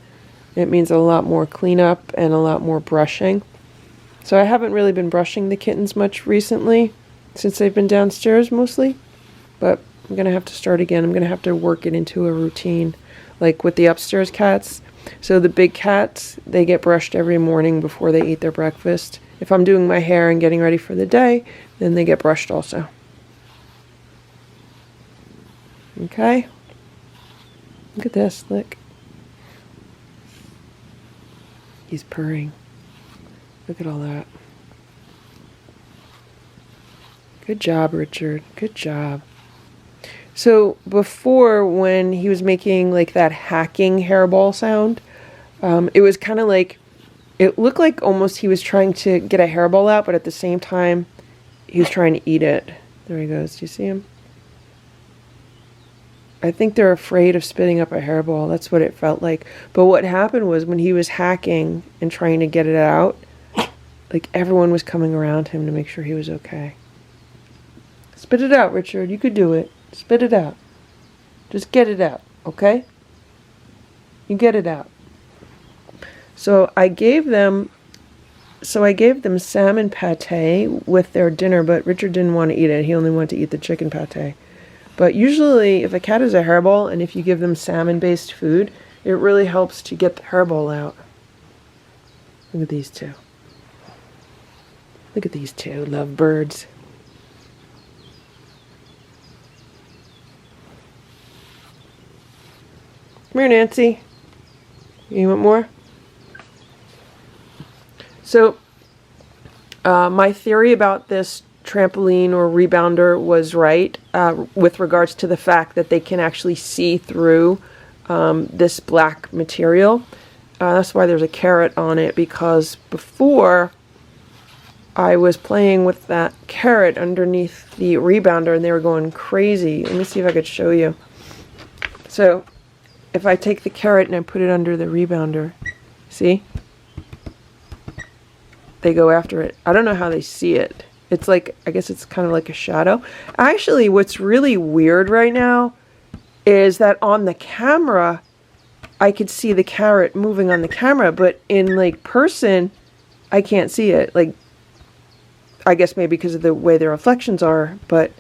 it means a lot more cleanup and a lot more brushing. So I haven't really been brushing the kittens much recently, since they've been downstairs mostly, but I'm going to have to start again. I'm going to have to work it into a routine, like with the upstairs cats. So the big cats, they get brushed every morning before they eat their breakfast. If I'm doing my hair and getting ready for the day, then they get brushed also. Okay? Look at this, look. He's purring. Look at all that. Good job, Richard. Good job. So before, when he was making like that hacking hairball sound, it was kind of like, it looked like almost he was trying to get a hairball out, but at the same time, he was trying to eat it. There he goes. Do you see him? I think they're afraid of spitting up a hairball. That's what it felt like. But what happened was when he was hacking and trying to get it out, like everyone was coming around him to make sure he was okay. Spit it out, Richard. You could do it. Spit it out. Just get it out, okay? You get it out. So I gave them salmon pate with their dinner, but Richard didn't want to eat it. He only wanted to eat the chicken pate. But usually if a cat has a hairball and if you give them salmon-based food, it really helps to get the hairball out. Look at these two. Look at these two lovebirds. Come here, Nancy. You want more? So, my theory about this trampoline or rebounder was right with regards to the fact that they can actually see through this black material. That's why there's a carrot on it, because before I was playing with that carrot underneath the rebounder and they were going crazy. Let me see if I could show you. So if I take the carrot and I put it under the rebounder, see? They go after it. I don't know how they see it. It's like, I guess it's kind of like a shadow. Actually, what's really weird right now is that on the camera, I could see the carrot moving on the camera, but in like person, I can't see it. Like, I guess maybe because of the way the reflections are, but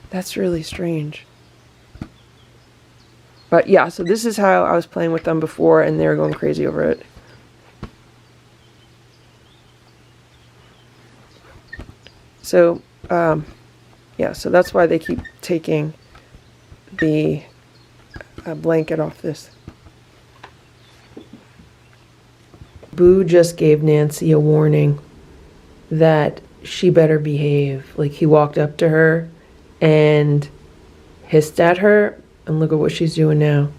that's really strange. But yeah, so this is how I was playing with them before, and they were going crazy over it. So, yeah, so that's why they keep taking the a blanket off this. Boo just gave Nancy a warning that she better behave. Like, he walked up to her and hissed at her, and look at what she's doing now.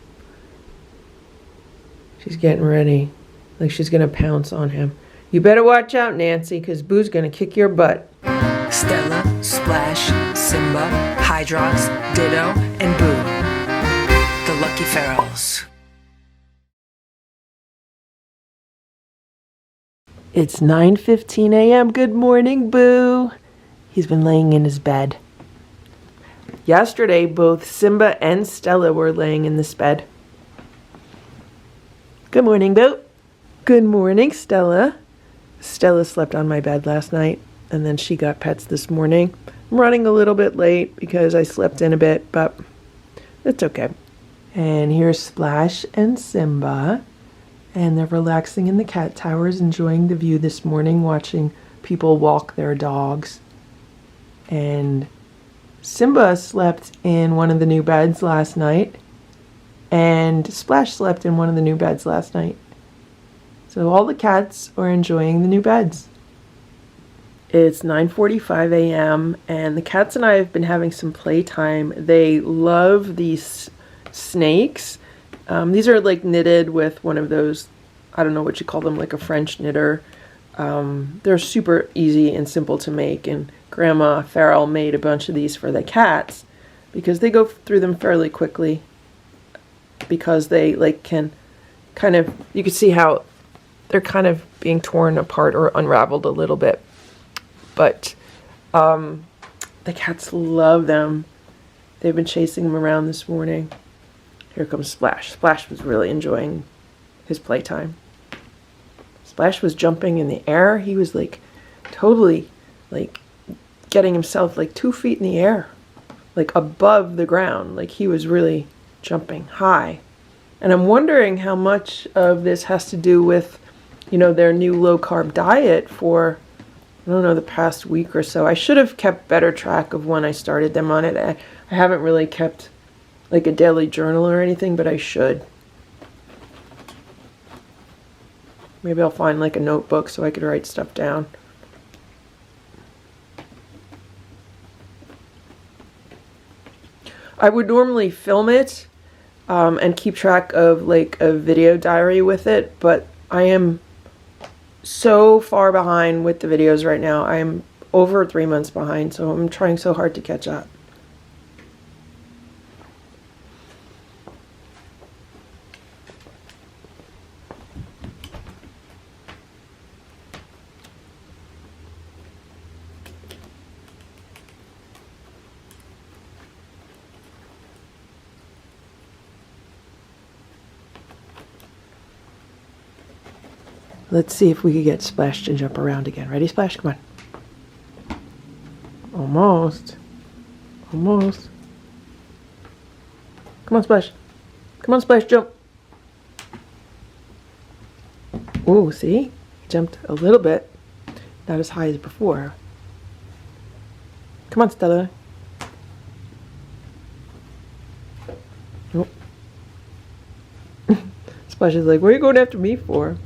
She's getting ready. Like, she's gonna pounce on him. You better watch out, Nancy, because Boo's gonna kick your butt. Stella, Splash, Simba, Hydrox, Ditto, and Boo. The Lucky Ferals. It's 9:15 a.m. Good morning, Boo. He's been laying in his bed. Yesterday, both Simba and Stella were laying in this bed. Good morning, Boo. Good morning, Stella. Stella slept on my bed last night, and then she got pets this morning. I'm running a little bit late because I slept in a bit, but it's okay. And here's Splash and Simba, and they're relaxing in the cat towers, enjoying the view this morning, watching people walk their dogs. And Simba slept in one of the new beds last night, and Splash slept in one of the new beds last night. So all the cats are enjoying the new beds. It's 9:45 a.m. and the cats and I have been having some playtime. They love these snakes. These are like knitted with one of those, I don't know what you call them, like a French knitter. They're super easy and simple to make, and Grandma Farrell made a bunch of these for the cats because they go through them fairly quickly, because they like can kind of, you can see how they're kind of being torn apart or unraveled a little bit. But the cats love them. They've been chasing them around this morning. Here comes Splash. Splash was really enjoying his playtime. Splash was jumping in the air. He was like totally like getting himself like 2 feet in the air, like above the ground. Like he was really jumping high. And I'm wondering how much of this has to do with, you know, their new low carb diet for, I don't know, the past week or so. I should have kept better track of when I started them on it. I haven't really kept like a daily journal or anything, but I should. Maybe I'll find like a notebook so I could write stuff down. I would normally film it and keep track of like a video diary with it, but I am so far behind with the videos right now. I'm over 3 months behind, so I'm trying so hard to catch up. Let's see if we could get Splash to jump around again. Ready, Splash? Come on. Almost. Almost. Come on, Splash. Come on, Splash, jump. Ooh, see? He jumped a little bit. Not as high as before. Come on, Stella. Nope. Splash is like, what are you going after me for?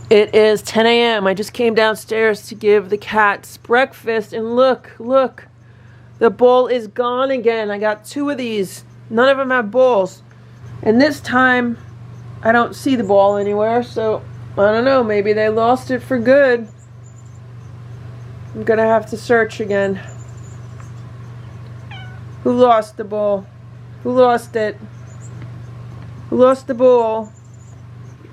It is 10 a.m. I just came downstairs to give the cats breakfast, and look, the bowl is gone again. I got 2 of these. None of them have bowls. And this time, I don't see the ball anywhere, so I don't know. Maybe they lost it for good. I'm gonna have to search again. Who lost the bowl? Who lost it? Who lost the bowl?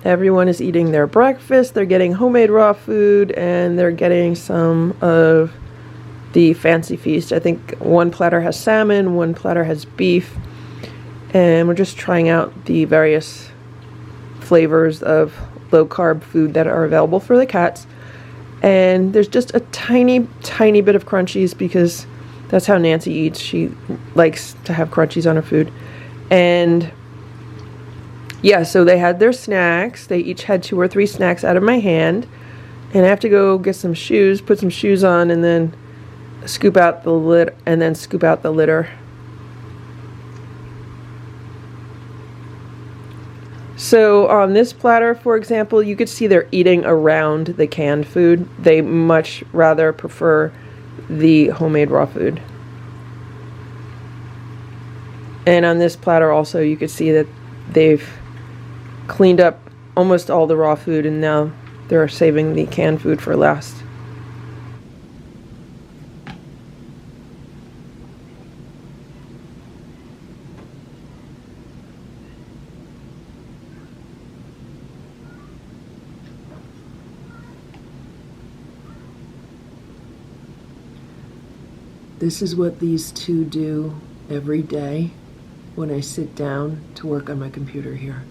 Everyone is eating their breakfast. They're getting homemade raw food, and they're getting some of the fancy feast. I think one platter has salmon, one platter has beef, and we're just trying out the various flavors of low-carb food that are available for the cats. And there's just a tiny bit of crunchies because that's how Nancy eats. She likes to have crunchies on her food. And yeah, so they had their snacks. They each had 2 or 3 snacks out of my hand. And I have to go get some shoes, put some shoes on, and then scoop out the litter. So on this platter, for example, you could see they're eating around the canned food. They much rather prefer the homemade raw food. And on this platter also, you could see that they've cleaned up almost all the raw food, and now they're saving the canned food for last. This is what these two do every day when I sit down to work on my computer here.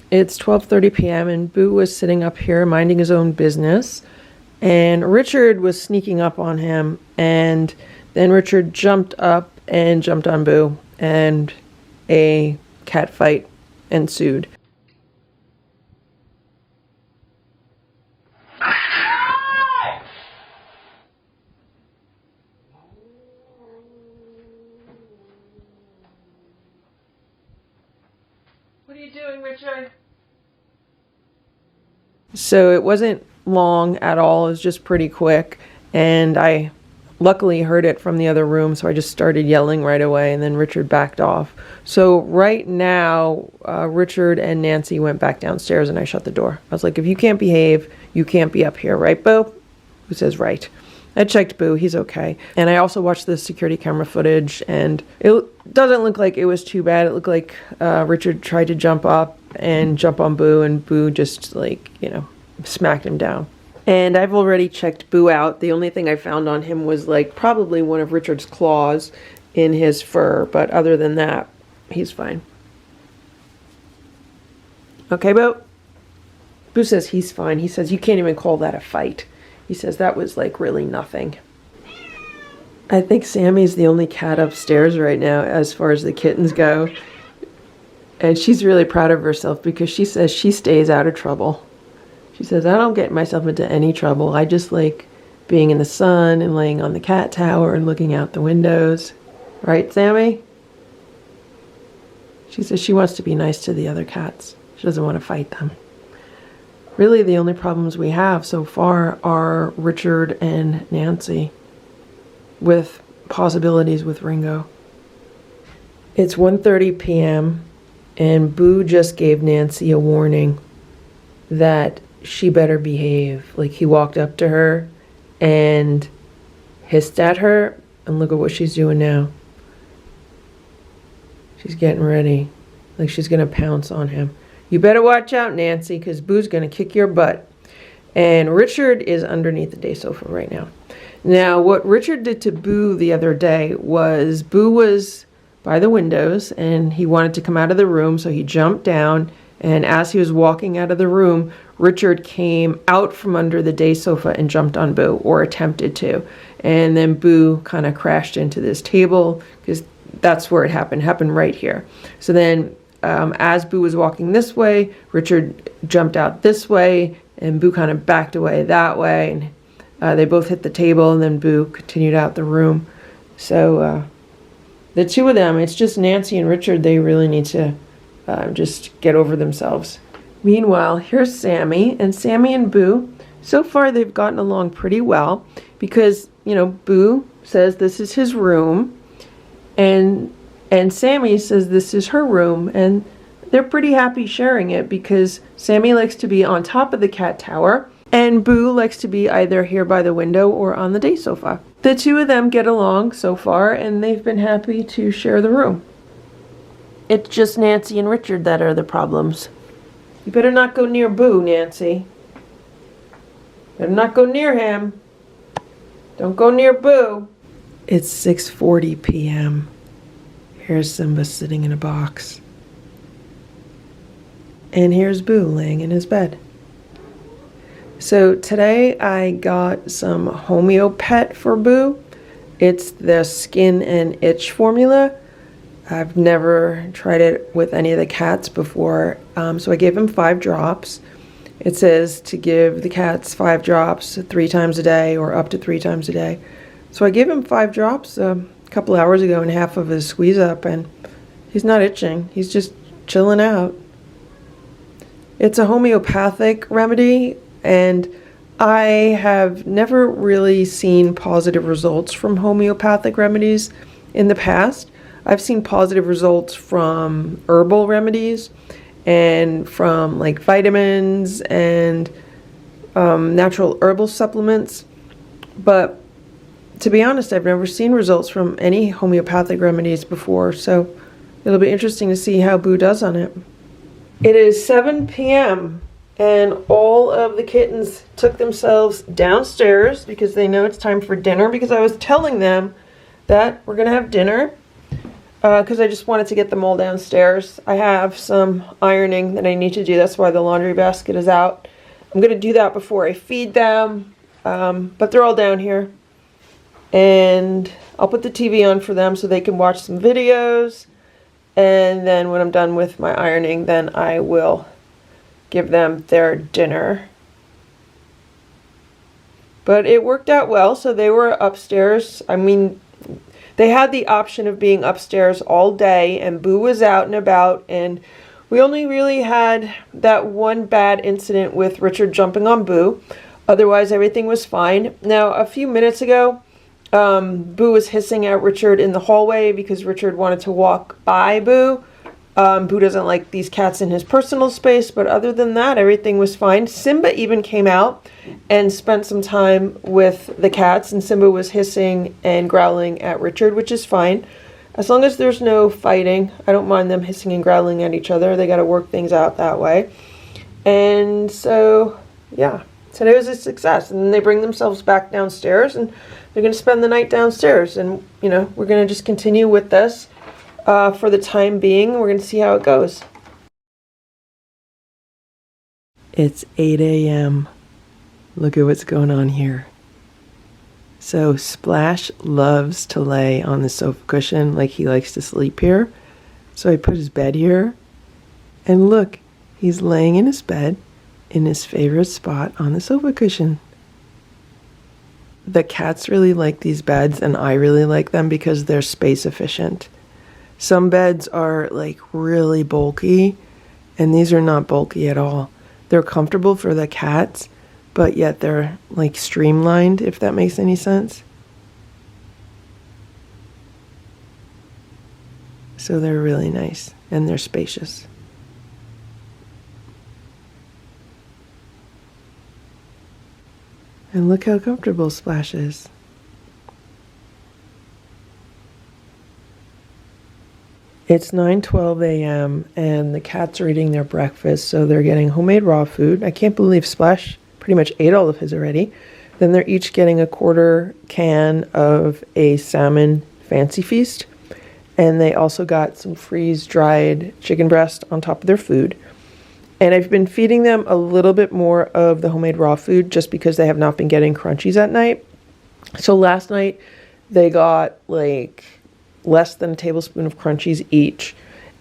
It's 12:30 p.m. and Boo was sitting up here minding his own business, and Richard was sneaking up on him, and then Richard jumped up and jumped on Boo, and a cat fight ensued. What are you doing, Richard? So it wasn't long at all. It was just pretty quick. And I luckily heard it from the other room, so I just started yelling right away, and then Richard backed off. So right now, Richard and Nancy went back downstairs, and I shut the door. I was like, if you can't behave, you can't be up here, right, Bo? Who says right? I checked Boo, he's okay. And I also watched the security camera footage, and it doesn't look like it was too bad. It looked like Richard tried to jump up and jump on Boo, and Boo just, like, you know, smacked him down. And I've already checked Boo out. The only thing I found on him was, like, probably one of Richard's claws in his fur, but other than that, he's fine. Okay, Boo? Boo says he's fine. He says you can't even call that a fight. He says that was, like, really nothing. I think Sammy's the only cat upstairs right now as far as the kittens go. And she's really proud of herself because she says she stays out of trouble. She says, I don't get myself into any trouble. I just like being in the sun and laying on the cat tower and looking out the windows. Right, Sammy? She says she wants to be nice to the other cats. She doesn't want to fight them. Really, the only problems we have so far are Richard and Nancy, with possibilities with Ringo. It's 1:30 p.m. and Boo just gave Nancy a warning that she better behave. Like, he walked up to her and hissed at her, and look at what she's doing now. She's getting ready. Like, she's gonna pounce on him. You better watch out, Nancy, because Boo's gonna kick your butt. And Richard is underneath the day sofa right now. Now, what Richard did to Boo the other day was, Boo was by the windows and he wanted to come out of the room, so he jumped down, and as he was walking out of the room, Richard came out from under the day sofa and jumped on Boo, or attempted to. And then Boo kind of crashed into this table, because that's where it happened right here. So then as Boo was walking this way, Richard jumped out this way, and Boo kind of backed away that way, and they both hit the table, and then Boo continued out the room. So the two of them, it's just Nancy and Richard, they really need to just get over themselves. Meanwhile, here's Sammy, and Sammy and Boo, so far they've gotten along pretty well, because, you know, Boo says this is his room, and Sammy says this is her room, and they're pretty happy sharing it, because Sammy likes to be on top of the cat tower, and Boo likes to be either here by the window or on the day sofa. The two of them get along so far, and they've been happy to share the room. It's just Nancy and Richard that are the problems. You better not go near Boo, Nancy. Better not go near him. Don't go near Boo. It's 6:40 p.m. Here's Simba sitting in a box. And here's Boo laying in his bed. So today I got some Homeopet for Boo. It's the skin and itch formula. I've never tried it with any of the cats before, so I gave him 5 drops. It says to give the cats 5 drops 3 times a day, or up to 3 times a day. So I gave him 5 drops a couple hours ago, and half of his squeeze up, and he's not itching. He's just chilling out. It's a homeopathic remedy, and I have never really seen positive results from homeopathic remedies in the past. I've seen positive results from herbal remedies and from like vitamins and natural herbal supplements. But to be honest, I've never seen results from any homeopathic remedies before. So it'll be interesting to see how Boo does on it. It is 7 p.m. and all of the kittens took themselves downstairs because they know it's time for dinner, because I was telling them that we're going to have dinner. Because I just wanted to get them all downstairs. I have some ironing that I need to do. That's why the laundry basket is out. I'm going to do that before I feed them. But they're all down here. And I'll put the TV on for them so they can watch some videos. And then when I'm done with my ironing, then I will give them their dinner. But it worked out well. So they were upstairs. I mean, they had the option of being upstairs all day, and Boo was out and about, and we only really had that one bad incident with Richard jumping on Boo. Otherwise, everything was fine. Now, a few minutes ago, Boo was hissing at Richard in the hallway because Richard wanted to walk by Boo. Boo doesn't like these cats in his personal space, but other than that, everything was fine. Simba even came out and spent some time with the cats, and Simba was hissing and growling at Richard, which is fine. As long as there's no fighting, I don't mind them hissing and growling at each other. They got to work things out that way. And so, yeah, today was a success. And then they bring themselves back downstairs, and they're going to spend the night downstairs. And, you know, we're going to just continue with this for the time being. We're going to see how it goes. It's 8 a.m. Look at what's going on here. So Splash loves to lay on the sofa cushion, like he likes to sleep here. So I put his bed here. And look, he's laying in his bed in his favorite spot on the sofa cushion. The cats really like these beds, and I really like them because they're space efficient. Some beds are like really bulky, and these are not bulky at all. They're comfortable for the cats, but yet they're like streamlined, if that makes any sense. So they're really nice, and they're spacious. And look how comfortable Splash is. It's 9:12 a.m. and the cats are eating their breakfast, so they're getting homemade raw food. I can't believe Splash pretty much ate all of his already. Then they're each getting a quarter can of a salmon fancy feast. And they also got some freeze-dried chicken breast on top of their food. And I've been feeding them a little bit more of the homemade raw food just because they have not been getting crunchies at night. So last night they got like less than a tablespoon of crunchies each.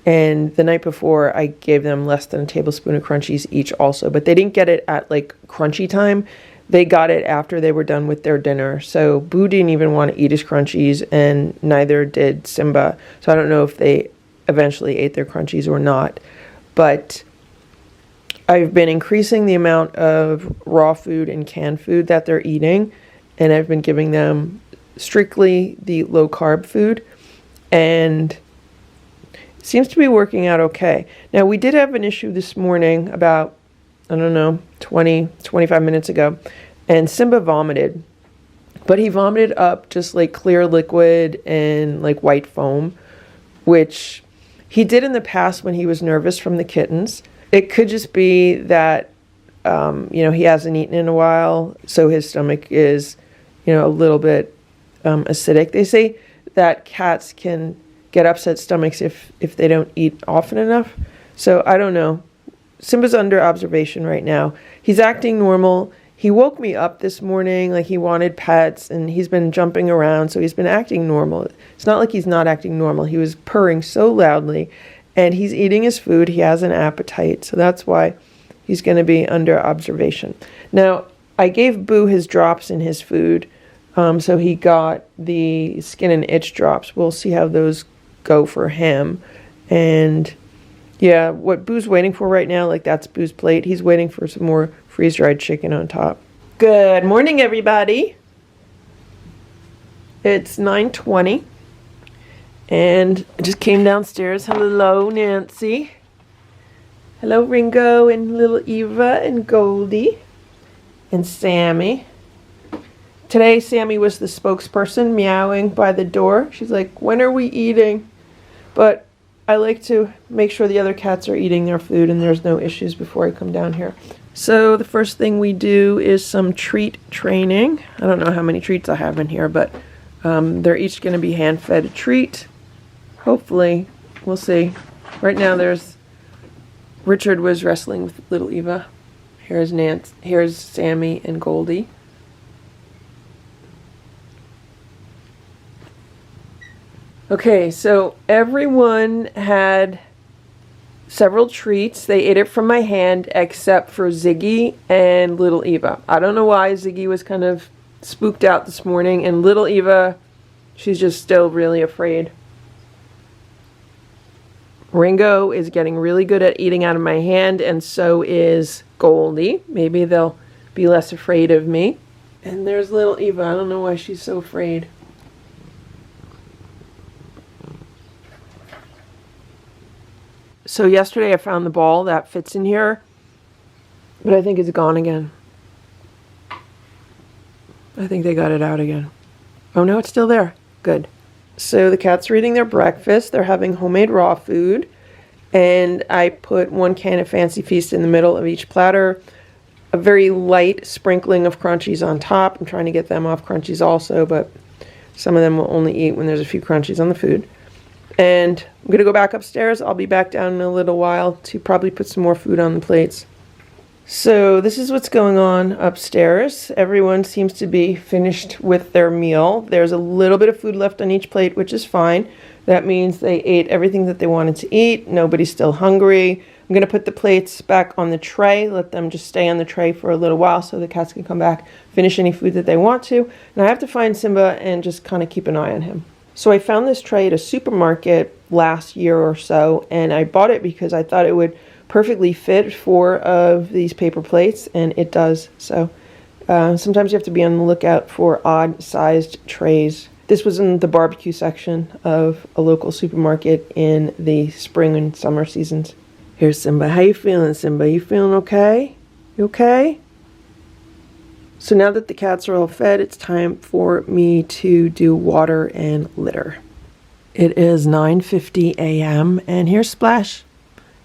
And the night before I gave them less than a tablespoon of crunchies each also. But they didn't get it at like crunchy time. They got it after they were done with their dinner. So Boo didn't even want to eat his crunchies, and neither did Simba. So I don't know if they eventually ate their crunchies or not. But I've been increasing the amount of raw food and canned food that they're eating. And I've been giving them strictly the low-carb food. And it seems to be working out okay. Now, we did have an issue this morning about, I don't know, 25 minutes ago, and Simba vomited, but he vomited up just like clear liquid and like white foam, which he did in the past when he was nervous from the kittens. It could just be that, he hasn't eaten in a while, so his stomach is, a little bit acidic. They say that cats can get upset stomachs if they don't eat often enough. So I don't know. Simba's under observation right now. He's acting normal. He woke me up this morning like he wanted pets, and he's been jumping around, so he's been acting normal. It's not like he's not acting normal. He was purring so loudly, and he's eating his food. He has an appetite, so that's why he's going to be under observation. Now, I gave Boo his drops in his food, so he got the skin and itch drops. We'll see how those go for him. And yeah, what Boo's waiting for right now, like that's Boo's plate. He's waiting for some more freeze-dried chicken on top. Good morning, everybody. It's 9:20. And I just came downstairs. Hello, Nancy. Hello, Ringo and little Eva and Goldie and Sammy. Today, Sammy was the spokesperson meowing by the door. She's like, when are we eating? But I like to make sure the other cats are eating their food and there's no issues before I come down here. So the first thing we do is some treat training. I don't know how many treats I have in here, but they're each going to be hand-fed a treat. Hopefully, we'll see. Right now, Richard was wrestling with little Eva. Here's Sammy and Goldie. Okay, so everyone had several treats. They ate it from my hand except for Ziggy and little Eva. I don't know why Ziggy was kind of spooked out this morning, and little Eva, she's just still really afraid. Ringo is getting really good at eating out of my hand, and so is Goldie. Maybe they'll be less afraid of me. And there's little Eva. I don't know why she's so afraid. So yesterday I found the ball that fits in here, but I think it's gone again. I think they got it out again. Oh no, it's still there. Good. So the cats are eating their breakfast. They're having homemade raw food. And I put 1 can of Fancy Feast in the middle of each platter. A very light sprinkling of crunchies on top. I'm trying to get them off crunchies also, but some of them will only eat when there's a few crunchies on the food. And I'm going to go back upstairs. I'll be back down in a little while to probably put some more food on the plates. So this is what's going on upstairs. Everyone seems to be finished with their meal. There's a little bit of food left on each plate, which is fine. That means they ate everything that they wanted to eat. Nobody's still hungry. I'm going to put the plates back on the tray, let them just stay on the tray for a little while so the cats can come back, finish any food that they want to. And I have to find Simba and just kind of keep an eye on him. So I found this tray at a supermarket last year or so, and I bought it because I thought it would perfectly fit 4 of these paper plates, and it does. So sometimes you have to be on the lookout for odd-sized trays. This was in the barbecue section of a local supermarket in the spring and summer seasons. Here's Simba. How you feeling, Simba? You feeling okay? You okay? So now that the cats are all fed, it's time for me to do water and litter. It is 9:50 a.m. and here's Splash.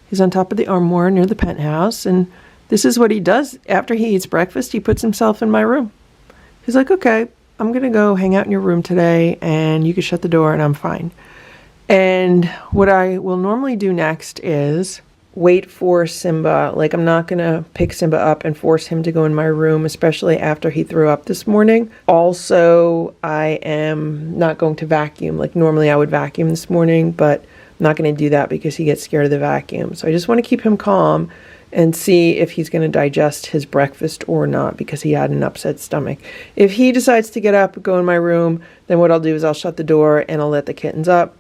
He's on top of the armoire near the penthouse, and this is what he does after he eats breakfast. He puts himself in my room. He's like, okay, I'm going to go hang out in your room today, and you can shut the door, and I'm fine. And what I will normally do next is wait for Simba. Like, I'm not going to pick Simba up and force him to go in my room, especially after he threw up this morning. Also, I am not going to vacuum. Like, normally I would vacuum this morning, but I'm not going to do that because he gets scared of the vacuum. So I just want to keep him calm and see if he's going to digest his breakfast or not because he had an upset stomach. If he decides to get up and go in my room, then what I'll do is I'll shut the door and I'll let the kittens up.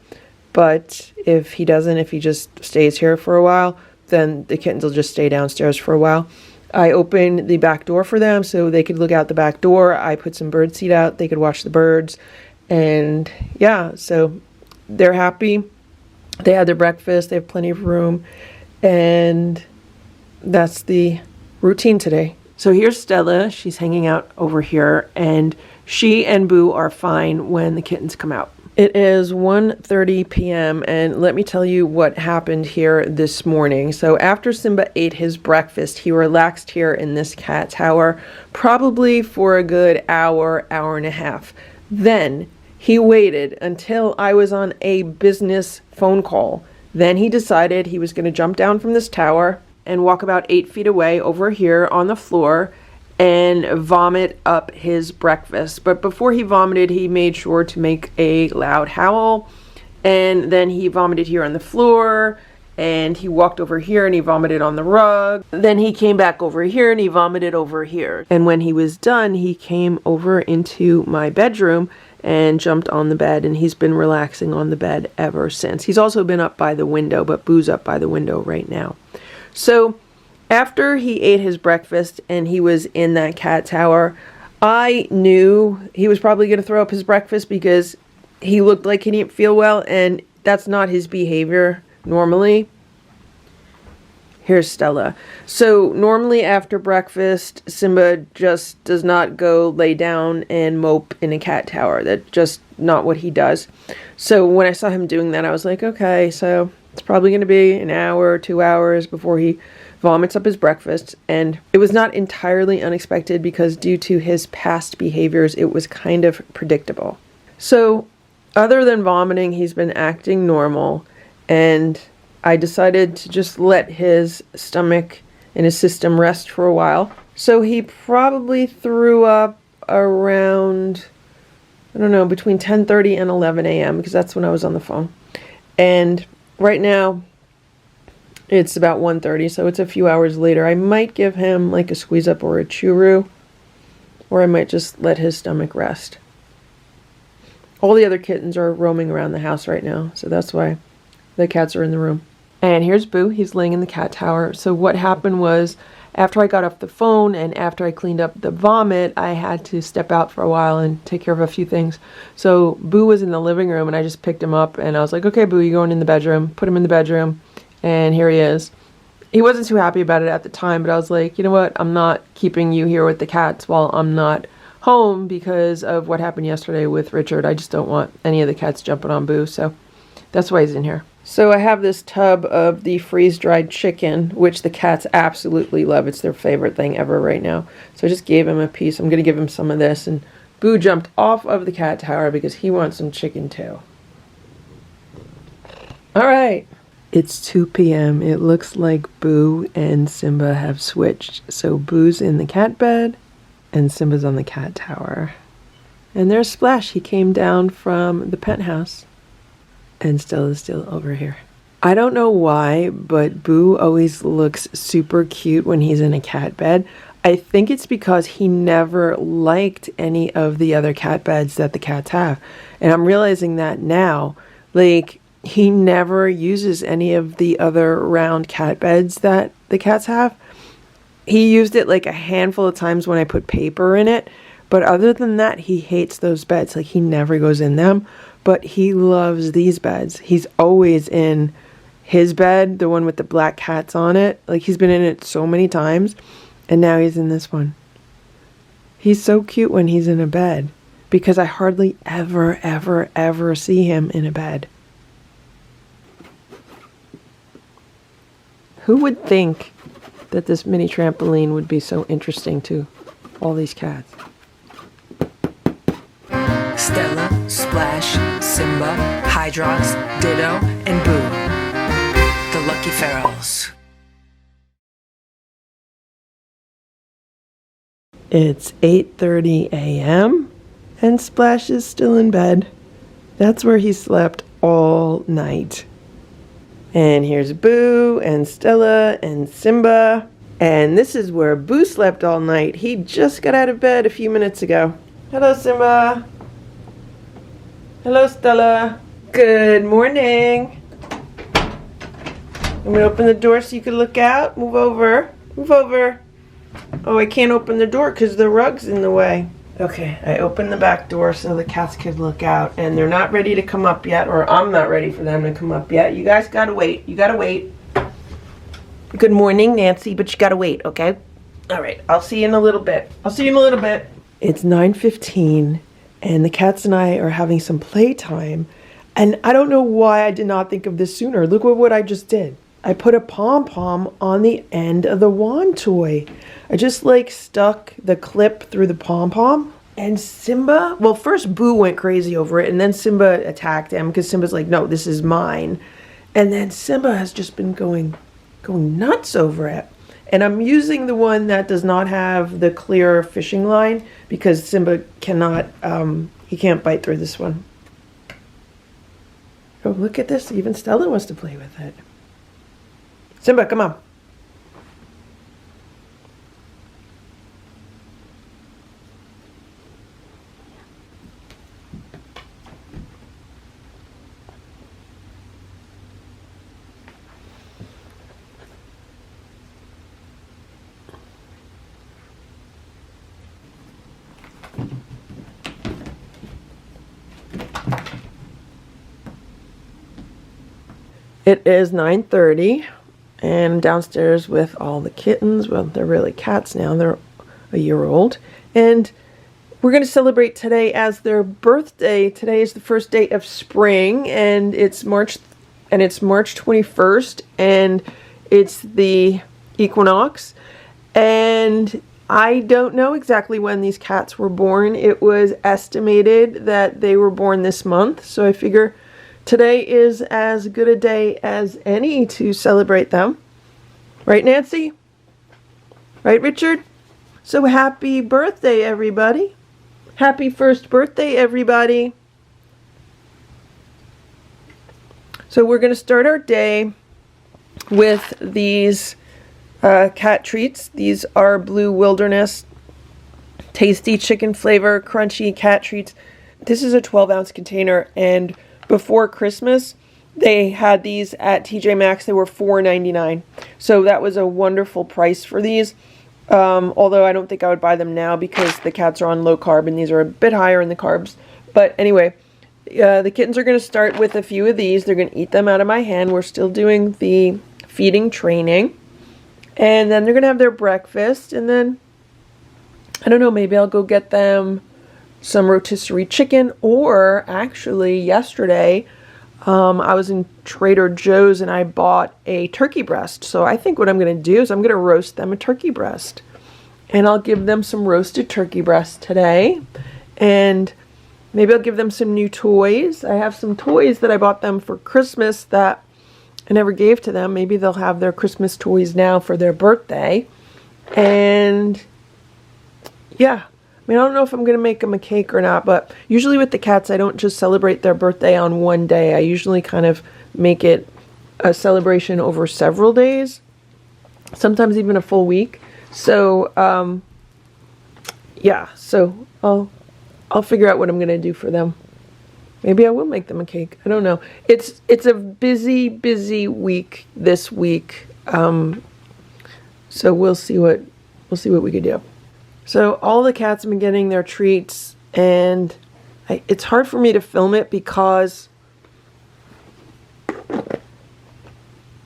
But if he doesn't, if he just stays here for a while, then the kittens will just stay downstairs for a while. I opened the back door for them so they could look out the back door. I put some bird seed out. They could watch the birds. And yeah, so they're happy. They had their breakfast. They have plenty of room. And that's the routine today. So here's Stella. She's hanging out over here, and she and Boo are fine when the kittens come out. It is 1:30 p.m. and let me tell you what happened here this morning. So after Simba ate his breakfast, he relaxed here in this cat tower probably for a good hour, hour and a half. Then he waited until I was on a business phone call. Then he decided he was going to jump down from this tower and walk about 8 feet away over here on the floor and vomit up his breakfast. But before he vomited, he made sure to make a loud howl. And then he vomited here on the floor, and he walked over here and he vomited on the rug. Then he came back over here and he vomited over here. And when he was done, he came over into my bedroom and jumped on the bed, and he's been relaxing on the bed ever since. He's also been up by the window, but Boo's up by the window right now. So after he ate his breakfast and he was in that cat tower, I knew he was probably going to throw up his breakfast because he looked like he didn't feel well, and that's not his behavior normally. Here's Stella. So normally after breakfast, Simba just does not go lay down and mope in a cat tower. That's just not what he does. So when I saw him doing that, I was like, okay, so it's probably going to be an hour or 2 hours before he vomits up his breakfast. And it was not entirely unexpected because due to his past behaviors, it was kind of predictable. So other than vomiting, he's been acting normal, and I decided to just let his stomach and his system rest for a while. So he probably threw up around, I don't know, between 10:30 and 11 a.m. because that's when I was on the phone. And right now it's about 1:30, so it's a few hours later. I might give him like a squeeze up or a churu, or I might just let his stomach rest. All the other kittens are roaming around the house right now, so that's why the cats are in the room. And here's Boo. He's laying in the cat tower. So what happened was, after I got off the phone and after I cleaned up the vomit, I had to step out for a while and take care of a few things. So Boo was in the living room, and I just picked him up and I was like, okay, Boo, you're going in the bedroom. Put him in the bedroom, and here he is. He wasn't too happy about it at the time, but I was like, you know what? I'm not keeping you here with the cats while I'm not home because of what happened yesterday with Richard. I just don't want any of the cats jumping on Boo, so that's why he's in here. So I have this tub of the freeze-dried chicken, which the cats absolutely love. It's their favorite thing ever right now. So I just gave him a piece. I'm going to give him some of this. And Boo jumped off of the cat tower because he wants some chicken too. All right. It's 2 p.m. It looks like Boo and Simba have switched. So Boo's in the cat bed and Simba's on the cat tower. And there's Splash. He came down from the penthouse. And Stella's still over here. I don't know why, but Boo always looks super cute when he's in a cat bed. I think it's because he never liked any of the other cat beds that the cats have. And I'm realizing that now. Like, he never uses any of the other round cat beds that the cats have. He used it like a handful of times when I put paper in it. But other than that, he hates those beds. Like, he never goes in them. But he loves these beds. He's always in his bed, the one with the black cats on it. Like, he's been in it so many times. And now he's in this one. He's so cute when he's in a bed. Because I hardly ever, ever, ever see him in a bed. Who would think that this mini trampoline would be so interesting to all these cats? Stella, Splash, Simba, Hydrox, Ditto, and Boo. The Lucky Ferals. It's 8:30 a.m. and Splash is still in bed. That's where he slept all night. And here's Boo and Stella and Simba. And this is where Boo slept all night. He just got out of bed a few minutes ago. Hello, Simba. Hello, Stella. Good morning. I'm going to open the door so you can look out. Move over. Move over. Oh, I can't open the door because the rug's in the way. Okay, I opened the back door so the cats could look out. And they're not ready to come up yet, or I'm not ready for them to come up yet. You guys got to wait. You got to wait. Good morning, Nancy, but you got to wait, okay? All right, I'll see you in a little bit. I'll see you in a little bit. It's 9:15. And the cats and I are having some playtime. And I don't know why I did not think of this sooner. Look at what I just did. I put a pom-pom on the end of the wand toy. I just like stuck the clip through the pom-pom. And Simba, well, first Boo went crazy over it. And then Simba attacked him because Simba's like, no, this is mine. And then Simba has just been going nuts over it. And I'm using the one that does not have the clear fishing line because Simba cannot, he can't bite through this one. Oh, look at this. Even Stella wants to play with it. Simba, come on. It is 9:30 and I'm downstairs with all the kittens. Well, they're really cats now. They're a year old. And we're going to celebrate today as their birthday. Today is the first day of spring and it's March 21st and it's the equinox. And I don't know exactly when these cats were born. It was estimated that they were born this month. So I figure today is as good a day as any to celebrate them. Right, Nancy? Right, Richard? So happy birthday, everybody. Happy first birthday, everybody. So we're going to start our day with these cat treats. These are Blue Wilderness tasty chicken flavor crunchy cat treats. This is a 12-ounce container, and before Christmas they had these at TJ Maxx. They were $4.99, so that was a wonderful price for these. Although I don't think I would buy them now because the cats are on low carb and these are a bit higher in the carbs. But anyway, the kittens are going to start with a few of these. They're going to eat them out of my hand. We're still doing the feeding training. And then they're going to have their breakfast. And then I don't know, maybe I'll go get them some rotisserie chicken, or actually yesterday I was in Trader Joe's and I bought a turkey breast. So I think what I'm going to do is I'm going to roast them a turkey breast. And I'll give them some roasted turkey breast today. And maybe I'll give them some new toys. I have some toys that I bought them for Christmas that I never gave to them. Maybe they'll have their Christmas toys now for their birthday. And yeah, I mean, I don't know if I'm going to make them a cake or not, but usually with the cats, I don't just celebrate their birthday on one day. I usually kind of make it a celebration over several days, sometimes even a full week. So, yeah, so I'll figure out what I'm going to do for them. Maybe I will make them a cake. I don't know. It's a busy week this week. So we'll see what we could do. So all the cats have been getting their treats, and it's hard for me to film it because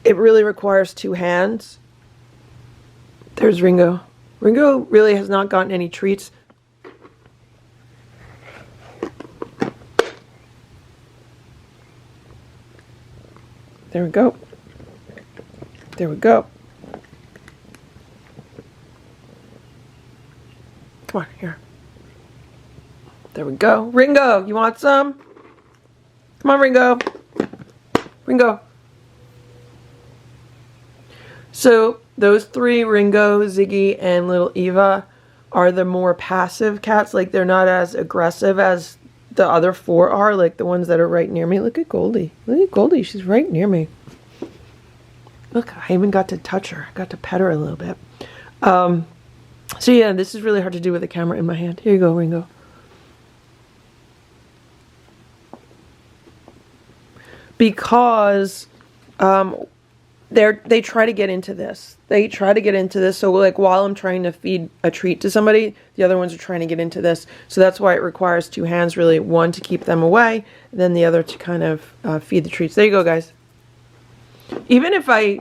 it really requires two hands. There's Ringo. Ringo really has not gotten any treats. There we go. There we go. Come on, here. There we go. Ringo, you want some? Come on, Ringo. Ringo. So those three, Ringo, Ziggy, and little Eva, are the more passive cats. Like, they're not as aggressive as the other four are, like the ones that are right near me. Look at Goldie. Look at Goldie. She's right near me. Look, I even got to touch her. I got to pet her a little bit. So yeah, this is really hard to do with the camera in my hand. Here you go, Ringo. Because they try to get into this. They try to get into this. So like while I'm trying to feed a treat to somebody, the other ones are trying to get into this. So that's why it requires two hands, really. One to keep them away, and then the other to kind of feed the treats. There you go, guys. Even if I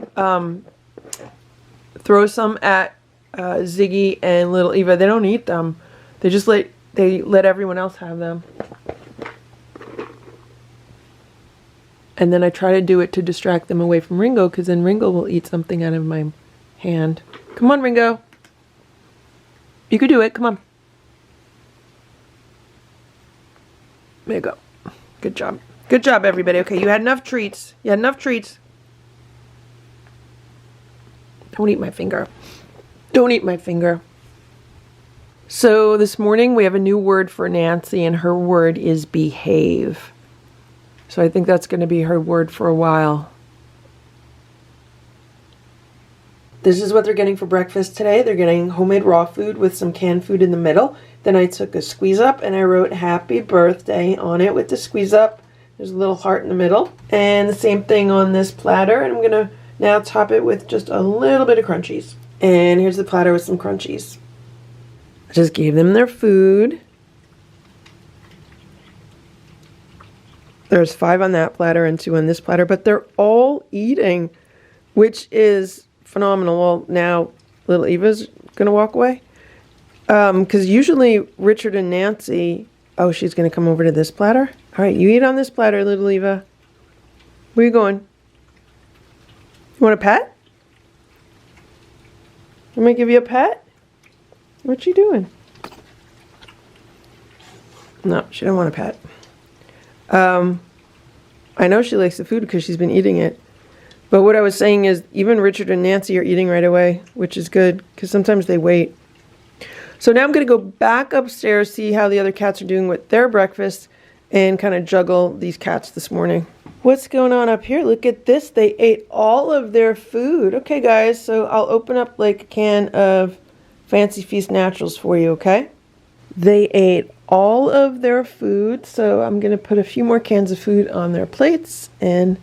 throw some at Ziggy and little Eva, they don't eat them. They just let everyone else have them. And then I try to do it to distract them away from Ringo, because then Ringo will eat something out of my hand. Come on, Ringo. You could do it. Come on. There you go. Good job. Good job, everybody. Okay, you had enough treats. You had enough treats. Don't eat my finger. Don't eat my finger. So this morning we have a new word for Nancy, and her word is behave. So I think that's going to be her word for a while. This is what they're getting for breakfast today. They're getting homemade raw food with some canned food in the middle. Then I took a squeeze up and I wrote happy birthday on it with the squeeze up. There's a little heart in the middle. And the same thing on this platter. And I'm going to now top it with just a little bit of crunchies. And here's the platter with some crunchies. I just gave them their food. There's 5 on that platter and 2 on this platter, but they're all eating, which is phenomenal. Well, now little Eva's going to walk away. Because usually Richard and Nancy, oh, she's going to come over to this platter. All right, you eat on this platter, little Eva. Where are you going? You want a pet? I'm going to give you a pet? What's she doing? No, she don't want a pet. I know she likes the food because she's been eating it. But what I was saying is even Richard and Nancy are eating right away, which is good because sometimes they wait. So now I'm going to go back upstairs, see how the other cats are doing with their breakfast, and kind of juggle these cats this morning. What's going on up here? Look at this. They ate all of their food. Okay, guys, so I'll open up like a can of Fancy Feast Naturals for you, okay? They ate all of their food, so I'm going to put a few more cans of food on their plates, and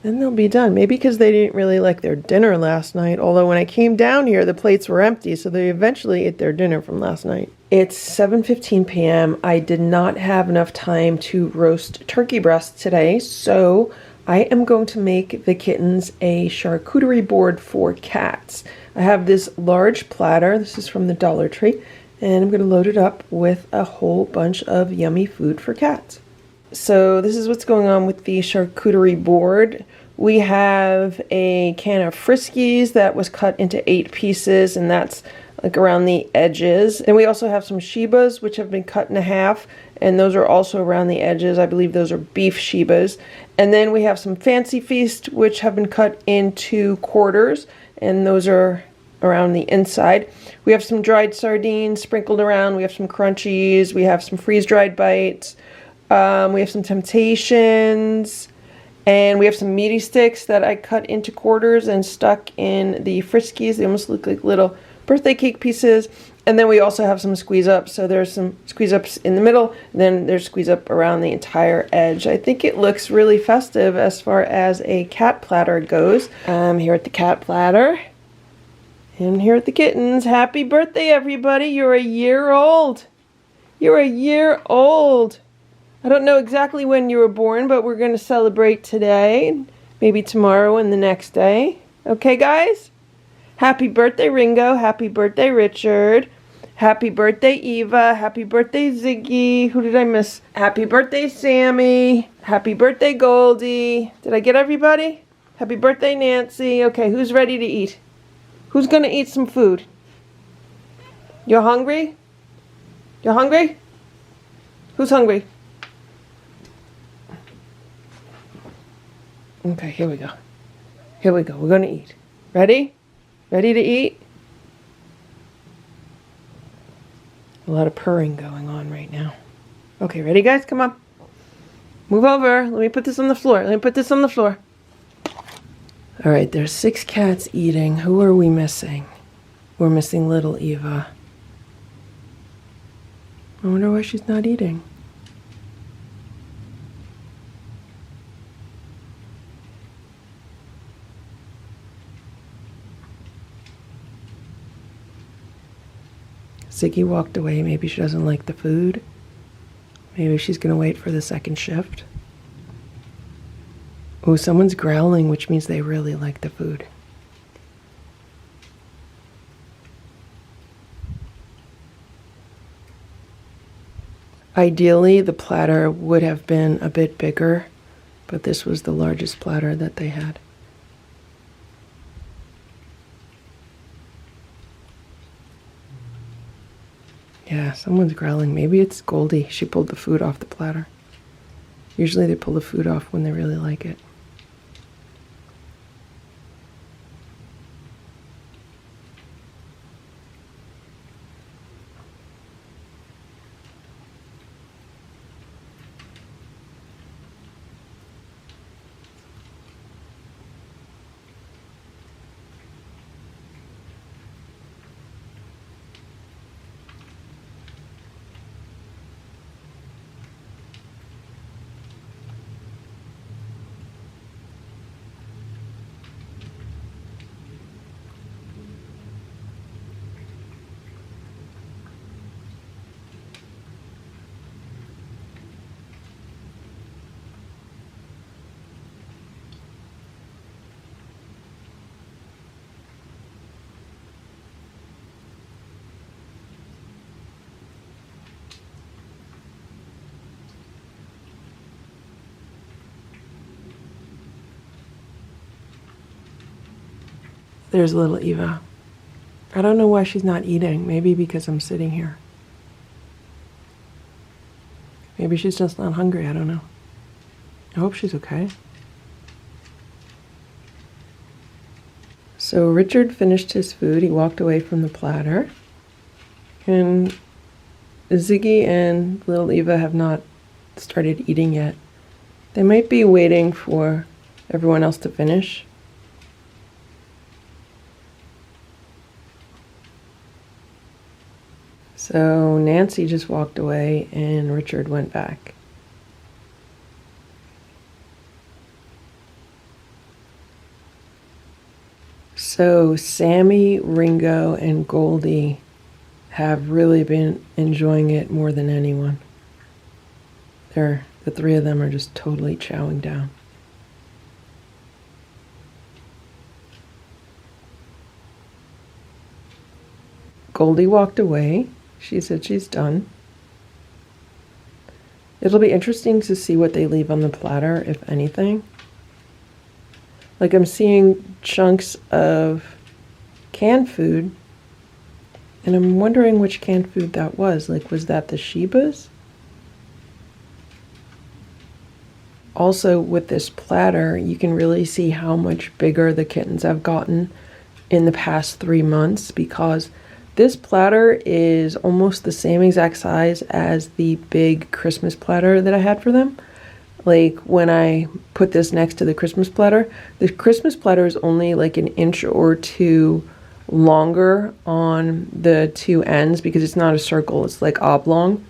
then they'll be done. Maybe because they didn't really like their dinner last night, although when I came down here, the plates were empty, so they eventually ate their dinner from last night. It's 7:15 p.m. I did not have enough time to roast turkey breasts today, so I am going to make the kittens a charcuterie board for cats. I have this large platter. This is from the Dollar Tree. And I'm going to load it up with a whole bunch of yummy food for cats. So this is what's going on with the charcuterie board. We have a can of Friskies that was cut into 8 pieces, and that's like around the edges. And we also have some Shibas, which have been cut in half, and those are also around the edges. I believe those are beef Shibas. And then we have some Fancy Feast, which have been cut into quarters, and those are around the inside. We have some dried sardines sprinkled around. We have some crunchies. We have some freeze-dried bites. We have some Temptations. And we have some meaty sticks that I cut into quarters and stuck in the Friskies. They almost look like little birthday cake pieces. And then we also have some squeeze ups. So there's some squeeze ups in the middle, and then there's squeeze up around the entire edge. I think it looks really festive as far as a cat platter goes. Here at the cat platter. And here at the kittens. Happy birthday, everybody. You're a year old. You're a year old. I don't know exactly when you were born, but we're going to celebrate today, maybe tomorrow and the next day. Okay, guys? Happy birthday, Ringo. Happy birthday, Richard. Happy birthday, Eva. Happy birthday, Ziggy. Who did I miss? Happy birthday, Sammy. Happy birthday, Goldie. Did I get everybody? Happy birthday, Nancy. Okay, who's ready to eat? Who's going to eat some food? You're hungry? You're hungry? Who's hungry? Okay, here we go. Here we go. We're going to eat. Ready? Ready to eat? A lot of purring going on right now. Okay, ready, guys? Come on. Move over. Let me put this on the floor. Let me put this on the floor. All right, there's 6 cats eating. Who are we missing? We're missing little Eva. I wonder why she's not eating. Ziggy walked away. Maybe she doesn't like the food. Maybe she's going to wait for the second shift. Oh, someone's growling, which means they really like the food. Ideally, the platter would have been a bit bigger, but this was the largest platter that they had. Yeah, someone's growling. Maybe it's Goldie. She pulled the food off the platter. Usually they pull the food off when they really like it. There's little Eva. I don't know why she's not eating. Maybe because I'm sitting here. Maybe she's just not hungry. I don't know. I hope she's okay. So Richard finished his food. He walked away from the platter. And Ziggy and little Eva have not started eating yet. They might be waiting for everyone else to finish. So Nancy just walked away and Richard went back. So Sammy, Ringo, and Goldie have really been enjoying it more than anyone. The 3 of them are just totally chowing down. Goldie walked away. She said she's done. It'll be interesting to see what they leave on the platter, if anything. Like, I'm seeing chunks of canned food, and I'm wondering which canned food that was. Like, was that the Shebas? Also, with this platter, you can really see how much bigger the kittens have gotten in the past 3 months, because this platter is almost the same exact size as the big Christmas platter that I had for them. Like, when I put this next to the Christmas platter is only like an inch or two longer on the two ends, because it's not a circle, it's like oblong.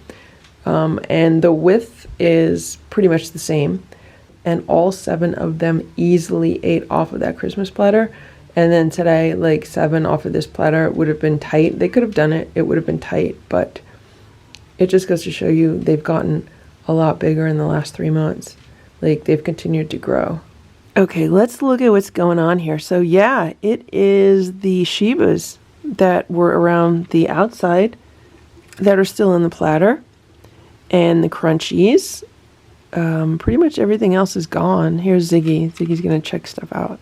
And the width is pretty much the same. And all 7 of them easily ate off of that Christmas platter. And then today, like, 7 off of this platter would have been tight. They could have done it. It would have been tight. But it just goes to show you they've gotten a lot bigger in the last 3 months. Like, they've continued to grow. Okay, let's look at what's going on here. So, yeah, it is the Shebas that were around the outside that are still in the platter. And the crunchies. Pretty much everything else is gone. Here's Ziggy. Ziggy's going to check stuff out.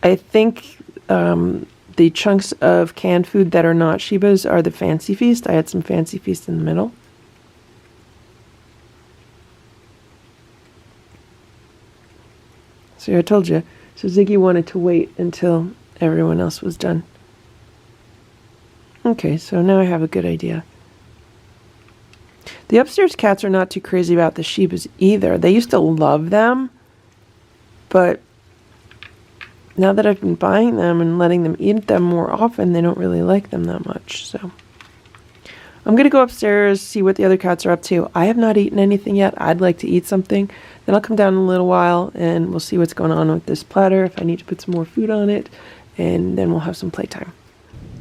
I think the chunks of canned food that are not Shebas are the Fancy Feast. I had some Fancy Feast in the middle. So I told you. So Ziggy wanted to wait until everyone else was done. Okay, so now I have a good idea. The upstairs cats are not too crazy about the Shebas either. They used to love them, but now that I've been buying them and letting them eat them more often, they don't really like them that much. So I'm going to go upstairs, see what the other cats are up to. I have not eaten anything yet. I'd like to eat something. Then I'll come down in a little while and we'll see what's going on with this platter, if I need to put some more food on it, and then we'll have some playtime.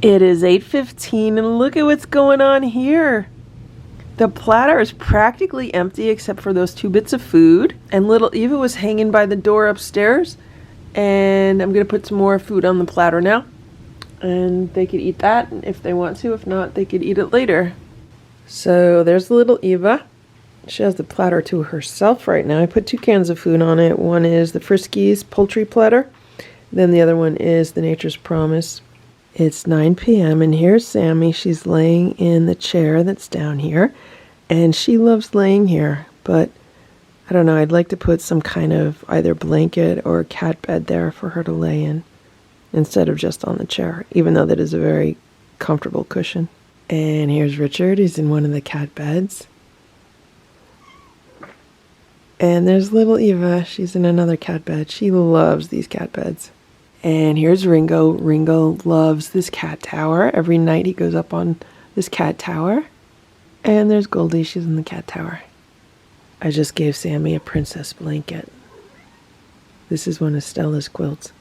It is 8:15 and look at what's going on here. The platter is practically empty except for those 2 bits of food. And little Eva was hanging by the door upstairs. And I'm going to put some more food on the platter now. And they could eat that if they want to. If not, they could eat it later. So there's little Eva. She has the platter to herself right now. I put 2 cans of food on it. One is the Friskies poultry platter. Then the other one is the Nature's Promise. It's 9 p.m. and here's Sammy. She's laying in the chair that's down here. And she loves laying here. But I don't know, I'd like to put some kind of either blanket or cat bed there for her to lay in instead of just on the chair, even though that is a very comfortable cushion. And here's Richard. He's in one of the cat beds. And there's little Eva. She's in another cat bed. She loves these cat beds. And here's Ringo. Ringo loves this cat tower. Every night he goes up on this cat tower. And there's Goldie. She's in the cat tower. I just gave Sammy a princess blanket. This is one of Stella's quilts.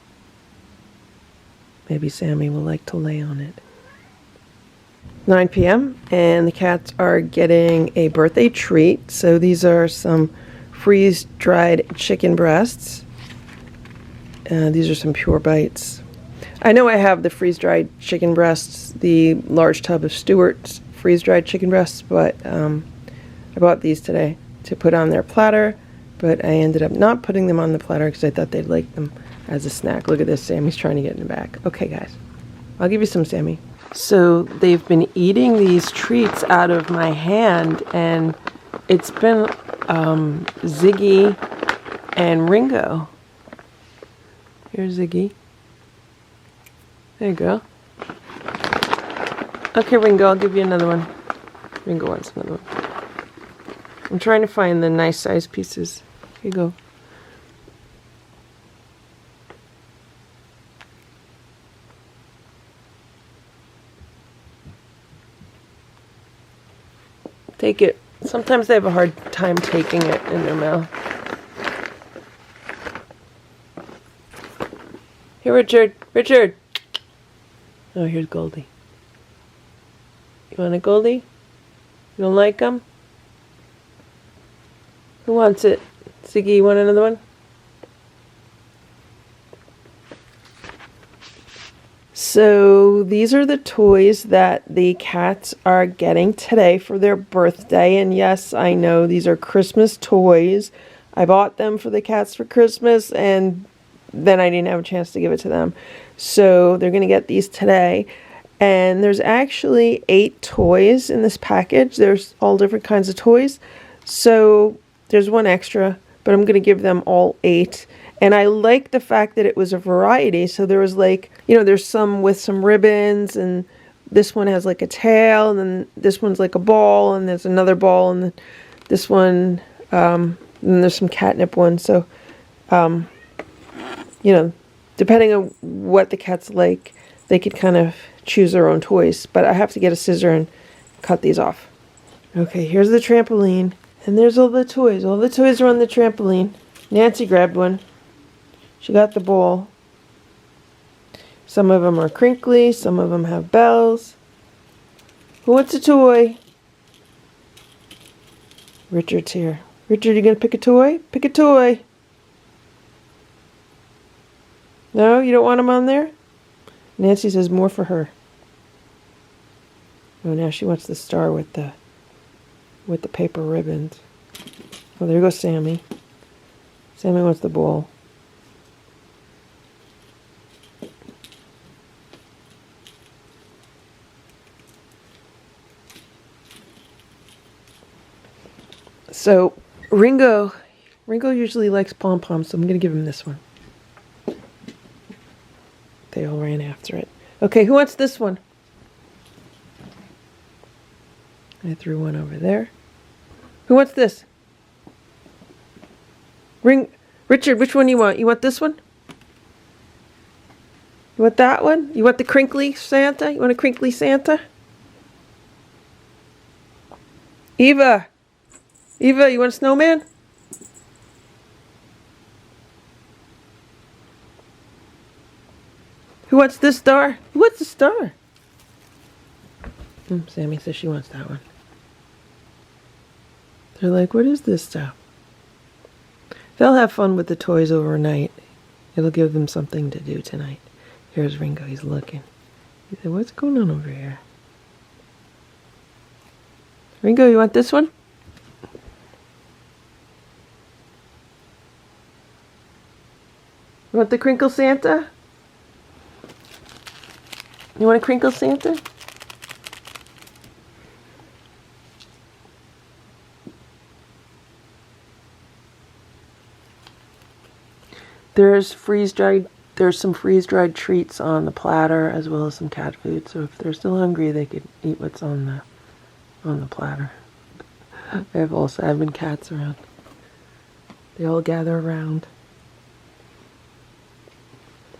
Maybe Sammy will like to lay on it. 9 p.m. and the cats are getting a birthday treat. So these are some freeze-dried chicken breasts. These are some Pure Bites. I know I have the freeze-dried chicken breasts, the large tub of Stewart's freeze-dried chicken breasts, but I bought these today to put on their platter, but I ended up not putting them on the platter because I thought they'd like them as a snack. Look at this, Sammy's trying to get in the back. Okay, guys, I'll give you some, Sammy. So they've been eating these treats out of my hand, and it's been Ziggy and Ringo. Here's Ziggy. There you go. Okay, Ringo, I'll give you another one. Ringo wants another one. I'm trying to find the nice size pieces. Here you go. Take it. Sometimes they have a hard time taking it in their mouth. Here, Richard. Richard! Oh, here's Goldie. You want a Goldie? You don't like them? Who wants it? Ziggy, you want another one? So these are the toys that the cats are getting today for their birthday. And yes, I know these are Christmas toys. I bought them for the cats for Christmas and then I didn't have a chance to give it to them. So they're going to get these today. And there's actually 8 toys in this package. There's all different kinds of toys. So there's one extra, but I'm going to give them all 8. And I like the fact that it was a variety. So there was like, you know, there's some with some ribbons, and this one has like a tail, and then this one's like a ball, and there's another ball, and then this one, and there's some catnip ones. So, you know, depending on what the cats like, they could kind of choose their own toys. But I have to get a scissor and cut these off. Okay, here's the trampoline. And there's all the toys. All the toys are on the trampoline. Nancy grabbed one. She got the ball. Some of them are crinkly. Some of them have bells. Who wants a toy? Richard's here. Richard, you gonna pick a toy? Pick a toy. No, you don't want him on there? Nancy says more for her. Oh, now she wants the star with the paper ribbons. Oh, there goes Sammy. Sammy wants the ball. So Ringo usually likes pom-poms, so I'm going to give him this one. They all ran after it. Okay, who wants this one? I threw one over there. Who wants this? Richard, which one do you want? You want this one? You want that one? You want the crinkly Santa? You want a crinkly Santa? Eva, you want a snowman? Who wants this star? Who wants the star? Sammy says she wants that one. They're like, what is this stuff? They'll have fun with the toys overnight. It'll give them something to do tonight. Here's Ringo, he's looking. He said, what's going on over here? Ringo, you want this one? You want the crinkle Santa? You want a crinkle Santa? There's some freeze-dried treats on the platter, as well as some cat food. So if they're still hungry, they could eat what's on the platter. I have all 7 cats around. They all gather around.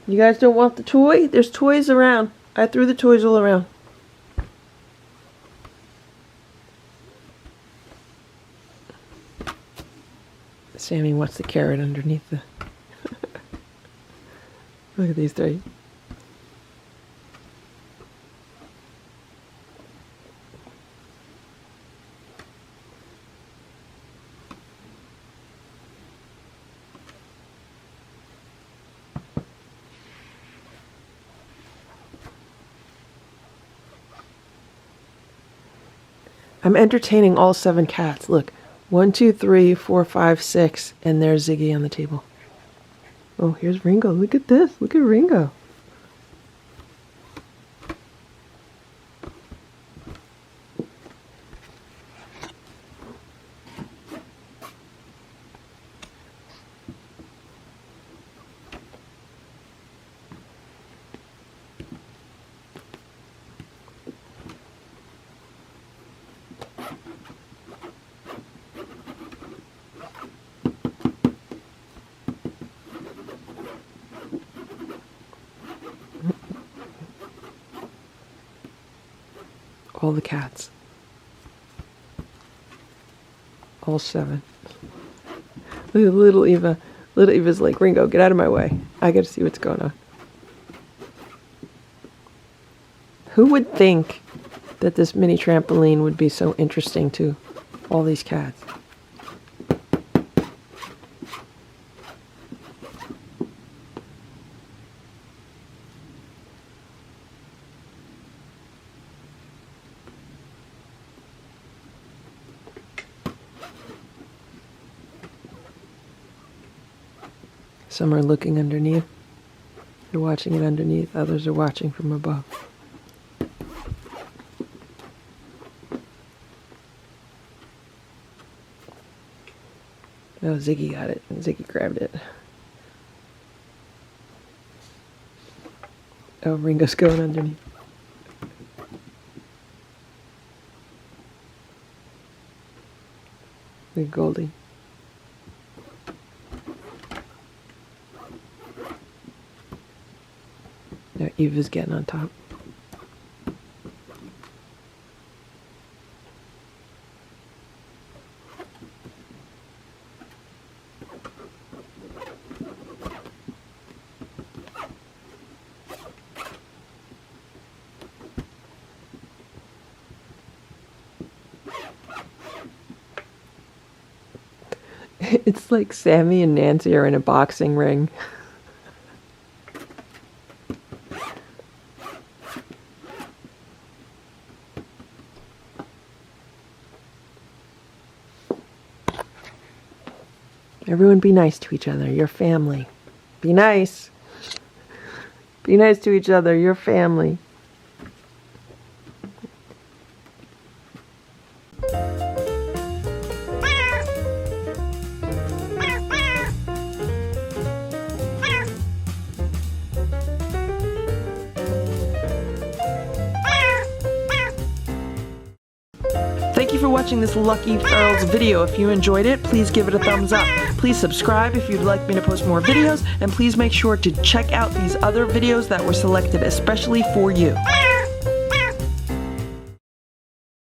You guys don't want the toy? There's toys around. I threw the toys all around. Sammy wants the carrot underneath the... Look at these 3. I'm entertaining all 7 cats. Look, 1, 2, 3, 4, 5, 6, and there's Ziggy on the table. Oh, here's Ringo. Look at this. Look at Ringo. All the cats. All 7. Look at little Eva. Little Eva's like, Ringo, get out of my way. I gotta see what's going on. Who would think that this mini trampoline would be so interesting to all these cats? Some are looking underneath. They're watching it underneath. Others are watching from above. Oh, Ziggy got it. Ziggy grabbed it. Oh, Ringo's going underneath. Big Goldie. Now Eva's getting on top. It's like Sammy and Nancy are in a boxing ring. Everyone be nice to each other. You're family. Be nice. Be nice to each other. You're family. Thank you for watching this Lucky Ferals video. If you enjoyed it, please give it a thumbs up. Please subscribe if you'd like me to post more videos, and please make sure to check out these other videos that were selected especially for you.